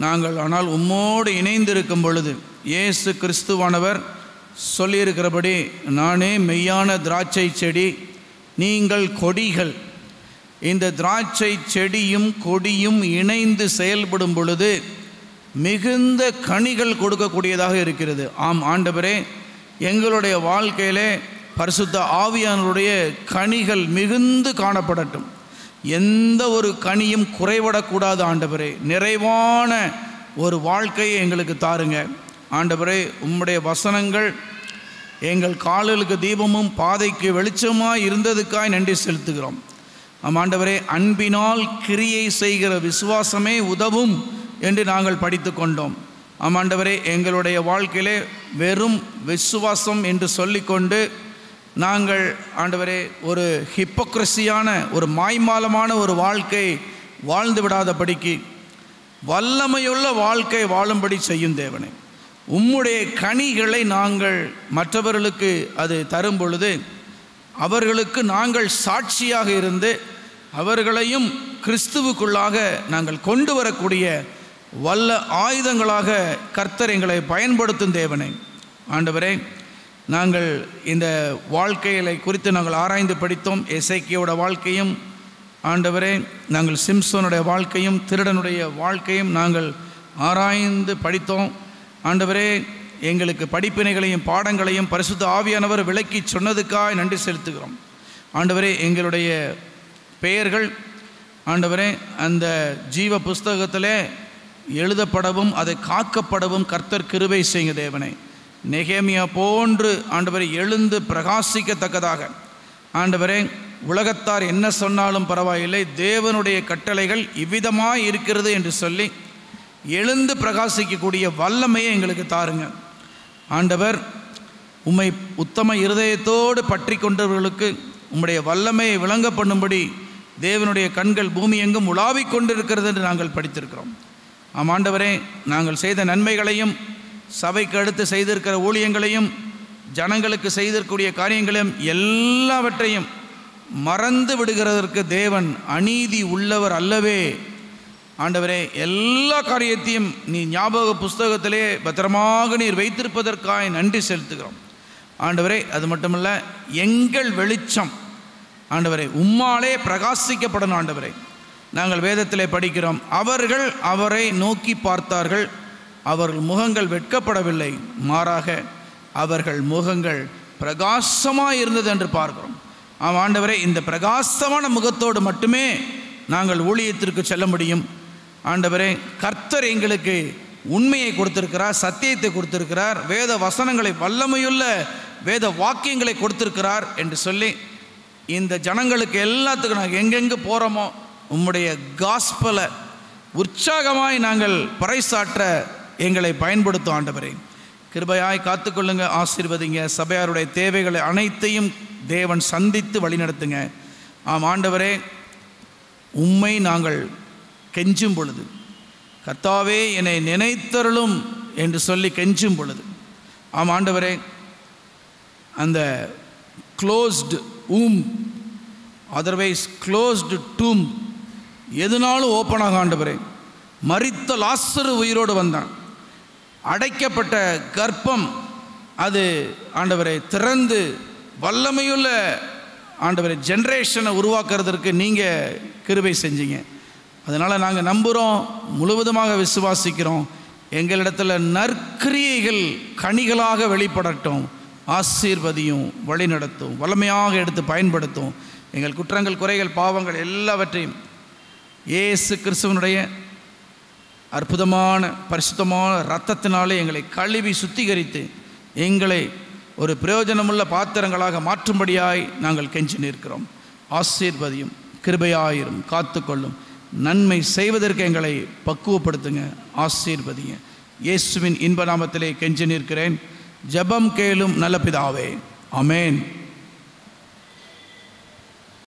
நாங்கள் ஆனால் உம்மோடு இணைந்திருக்கும் பொழுது இயேசு கிறிஸ்துவானவர் சொல்லியிருக்கிறபடி, நானே மெய்யான திராட்சை செடி, நீங்கள் கொடிகள். இந்த திராட்சை செடியும் கொடியும் இணைந்து செயல்படும் பொழுது மிகுந்த கனிகள் கொடுக்கக்கூடியதாக இருக்கிறது. ஆம் ஆண்டவரே, எங்களுடைய வாழ்க்கையிலே பரிசுத்த ஆவியானவருடைய கனிகள் மிகுந்து காணப்படட்டும். எந்த ஒரு கனியும் குறைபடக்கூடாது ஆண்டவரே. நிறைவான ஒரு வாழ்க்கையை எங்களுக்கு தாருங்க ஆண்டவரே. உம்முடைய வசனங்கள் எங்கள் கால்களுக்கு தீபமும் பாதைக்கு வெளிச்சமாக இருந்ததுக்காய் நன்றி செலுத்துகிறோம். ஆண்டவரே, அன்பினால் கிரியை செய்கிற விசுவாசமே உதவும் என்று நாங்கள் படித்து கொண்டோம். ஆண்டவரே, எங்களுடைய வாழ்க்கையிலே வெறும் விசுவாசம் என்று சொல்லிக்கொண்டு நாங்கள் ஆண்டவரே ஒரு ஹிப்போக்ரஸியான ஒரு மாய்மாலமான ஒரு வாழ்க்கை வாழ்ந்து விடாதபடிக்கு வல்லமையுள்ள வாழ்க்கை வாழும்படி செய்யும் தேவனே. உம்முடைய கனிகளை நாங்கள் மற்றவர்களுக்கு அது தரும் பொழுது அவர்களுக்கு நாங்கள் சாட்சியாக இருந்து அவர்களையும் கிறிஸ்துவுக்குள்ளாக நாங்கள் கொண்டு வரக்கூடிய வல்ல ஆயுதங்களாக கர்த்தர் எங்களை பயன்படுத்தும் தேவனே. ஆண்டவரே, நாங்கள் இந்த வாழ்க்கைகளை குறித்து நாங்கள் ஆராய்ந்து படித்தோம். எசேக்கியாவோட வாழ்க்கையும் ஆண்டவரே, நாங்கள் சிம்சோனுடைய வாழ்க்கையும் திருடனுடைய வாழ்க்கையும் நாங்கள் ஆராய்ந்து படித்தோம். ஆண்டவரே, எங்களுக்கு படிப்பினைகளையும் பாடங்களையும் பரிசுத்த ஆவியானவர் விளக்கி சொன்னதுக்காக நன்றி செலுத்துகிறோம். ஆண்டவரே, எங்களுடைய பெயர்கள் ஆண்டவரே அந்த ஜீவ புஸ்தகத்திலே எழுதப்படவும் அதை காக்கப்படவும் கர்த்தர் கிருபை செய்யுங்க தேவனே. நெகேமியா போன்று ஆண்டவரை எழுந்து பிரகாசிக்கத்தக்கதாக ஆண்டவரே, உலகத்தார் என்ன சொன்னாலும் பரவாயில்லை, தேவனுடைய கட்டளைகள் இவ்விதமாய் இருக்கிறது என்று சொல்லி எழுந்து பிரகாசிக்கக்கூடிய வல்லமையை எங்களுக்கு தாருங்க ஆண்டவர். உம்மை உத்தம இருதயத்தோடு பற்றி கொண்டவர்களுக்கு உம்முடைய வல்லமையை விளங்க பண்ணும்படி தேவனுடைய கண்கள் பூமி எங்கும் உலாவிக் கொண்டிருக்கிறது என்று நாங்கள் படித்திருக்கிறோம். ஆண்டவரே, நாங்கள் செய்த நன்மைகளையும் சபைக்கு அடுத்து செய்திருக்கிற ஊழியங்களையும் ஜனங்களுக்கு செய்திருக்கக்கூடிய காரியங்களையும் எல்லாவற்றையும் மறந்து விடுகிறதற்கு தேவன் அநீதி உள்ளவர் அல்லவே. ஆண்டவரே, எல்லா காரியத்தையும் நீ ஞாபக புஸ்தகத்திலே பத்திரமாக நீர் வைத்திருப்பதற்காக நன்றி செலுத்துகிறோம் ஆண்டவரே. அது மட்டுமல்ல, எங்கள் வெளிச்சம் ஆண்டவரே உம்மாலே பிரகாசிக்கப்படணும் ஆண்டவரே. நாங்கள் வேதத்திலே படிக்கிறோம், அவர்கள் அவரை நோக்கி பார்த்தார்கள், அவர்கள் முகங்கள் வெட்கப்படவில்லை, மாறாக அவர்கள் முகங்கள் பிரகாசமாக இருந்தது என்று பார்க்கிறோம். ஆண்டவரே, இந்த பிரகாசமான முகத்தோடு மட்டுமே நாங்கள் ஊழியத்திற்கு செல்ல முடியும் ஆண்டவரே. கர்த்தர் எங்களுக்கு உண்மையை கொடுத்திருக்கிறார், சத்தியத்தை கொடுத்திருக்கிறார், வேத வசனங்களை வல்லமையுள்ள வேத வாக்கியங்களை கொடுத்திருக்கிறார் என்று சொல்லி இந்த ஜனங்களுக்கு எல்லாத்துக்கும் நாங்கள் எங்கெங்கே போகிறோமோ உம்முடைய காஸ்பலை உற்சாகமாய் நாங்கள் பறைசாற்ற எங்களை பயன்படுத்தும் ஆண்டவரே. கிருபையாய் காத்துக்கொள்ளுங்க, ஆசீர்வதிங்க. சபையாருடைய தேவைகளை அனைத்தையும் தேவன் சந்தித்து வழிநடத்துங்க. ஆண்டவரே, உம்மை நாங்கள் கெஞ்சும் பொழுது, கர்த்தாவே என்னை நினைத்தருளும் என்று சொல்லி கெஞ்சும் பொழுது, ஆண்டவரே, அந்த க்ளோஸ்டு ஊம் அதர்வைஸ் க்ளோஸ்டு டூம் எதுனாலும் ஓப்பனாக ஆண்டவரே. மரித்த லாசரு உயிரோடு வந்தான். அடைக்கப்பட்ட கர்ப்பம் அது ஆண்டவரை திறந்து வல்லமையுள்ள ஆண்டவரை ஜென்ரேஷனை உருவாக்குறதற்கு நீங்கள் கிருபை செஞ்சீங்க. அதனால் நாங்கள் நம்புகிறோம், முழுவதுமாக விசுவாசிக்கிறோம். எங்களிடத்தில் நற்கிரியைகள் கனிகளாக வெளிப்படட்டும். ஆசீர்வதியும், வழி நடத்தும், வல்லமையாக எடுத்து பயன்படுத்தும். எங்கள் குற்றங்கள், குறைகள், பாவங்கள் எல்லாவற்றையும் இயேசு கிறிஸ்துவனுடைய அற்புதமான பரிசுத்தமான இரத்தத்தினாலே எங்களை கழுவி சுத்திகரித்து எங்களை ஒரு பிரயோஜனமுள்ள பாத்திரங்களாக மாற்றும்படியாய் நாங்கள் கெஞ்சி நிற்கிறோம். ஆசீர்வதியும், கிருபையாயிரும், காத்துக்கொள்ளும், நன்மை செய்வதற்கு எங்களை பக்குவப்படுத்துங்க. ஆசீர்வதிங்க. இயேசுவின் இன்ப நாமத்திலே கெஞ்சி நிற்கிறேன். ஜெபம் கேளும் நல்ல பிதாவே. ஆமென்.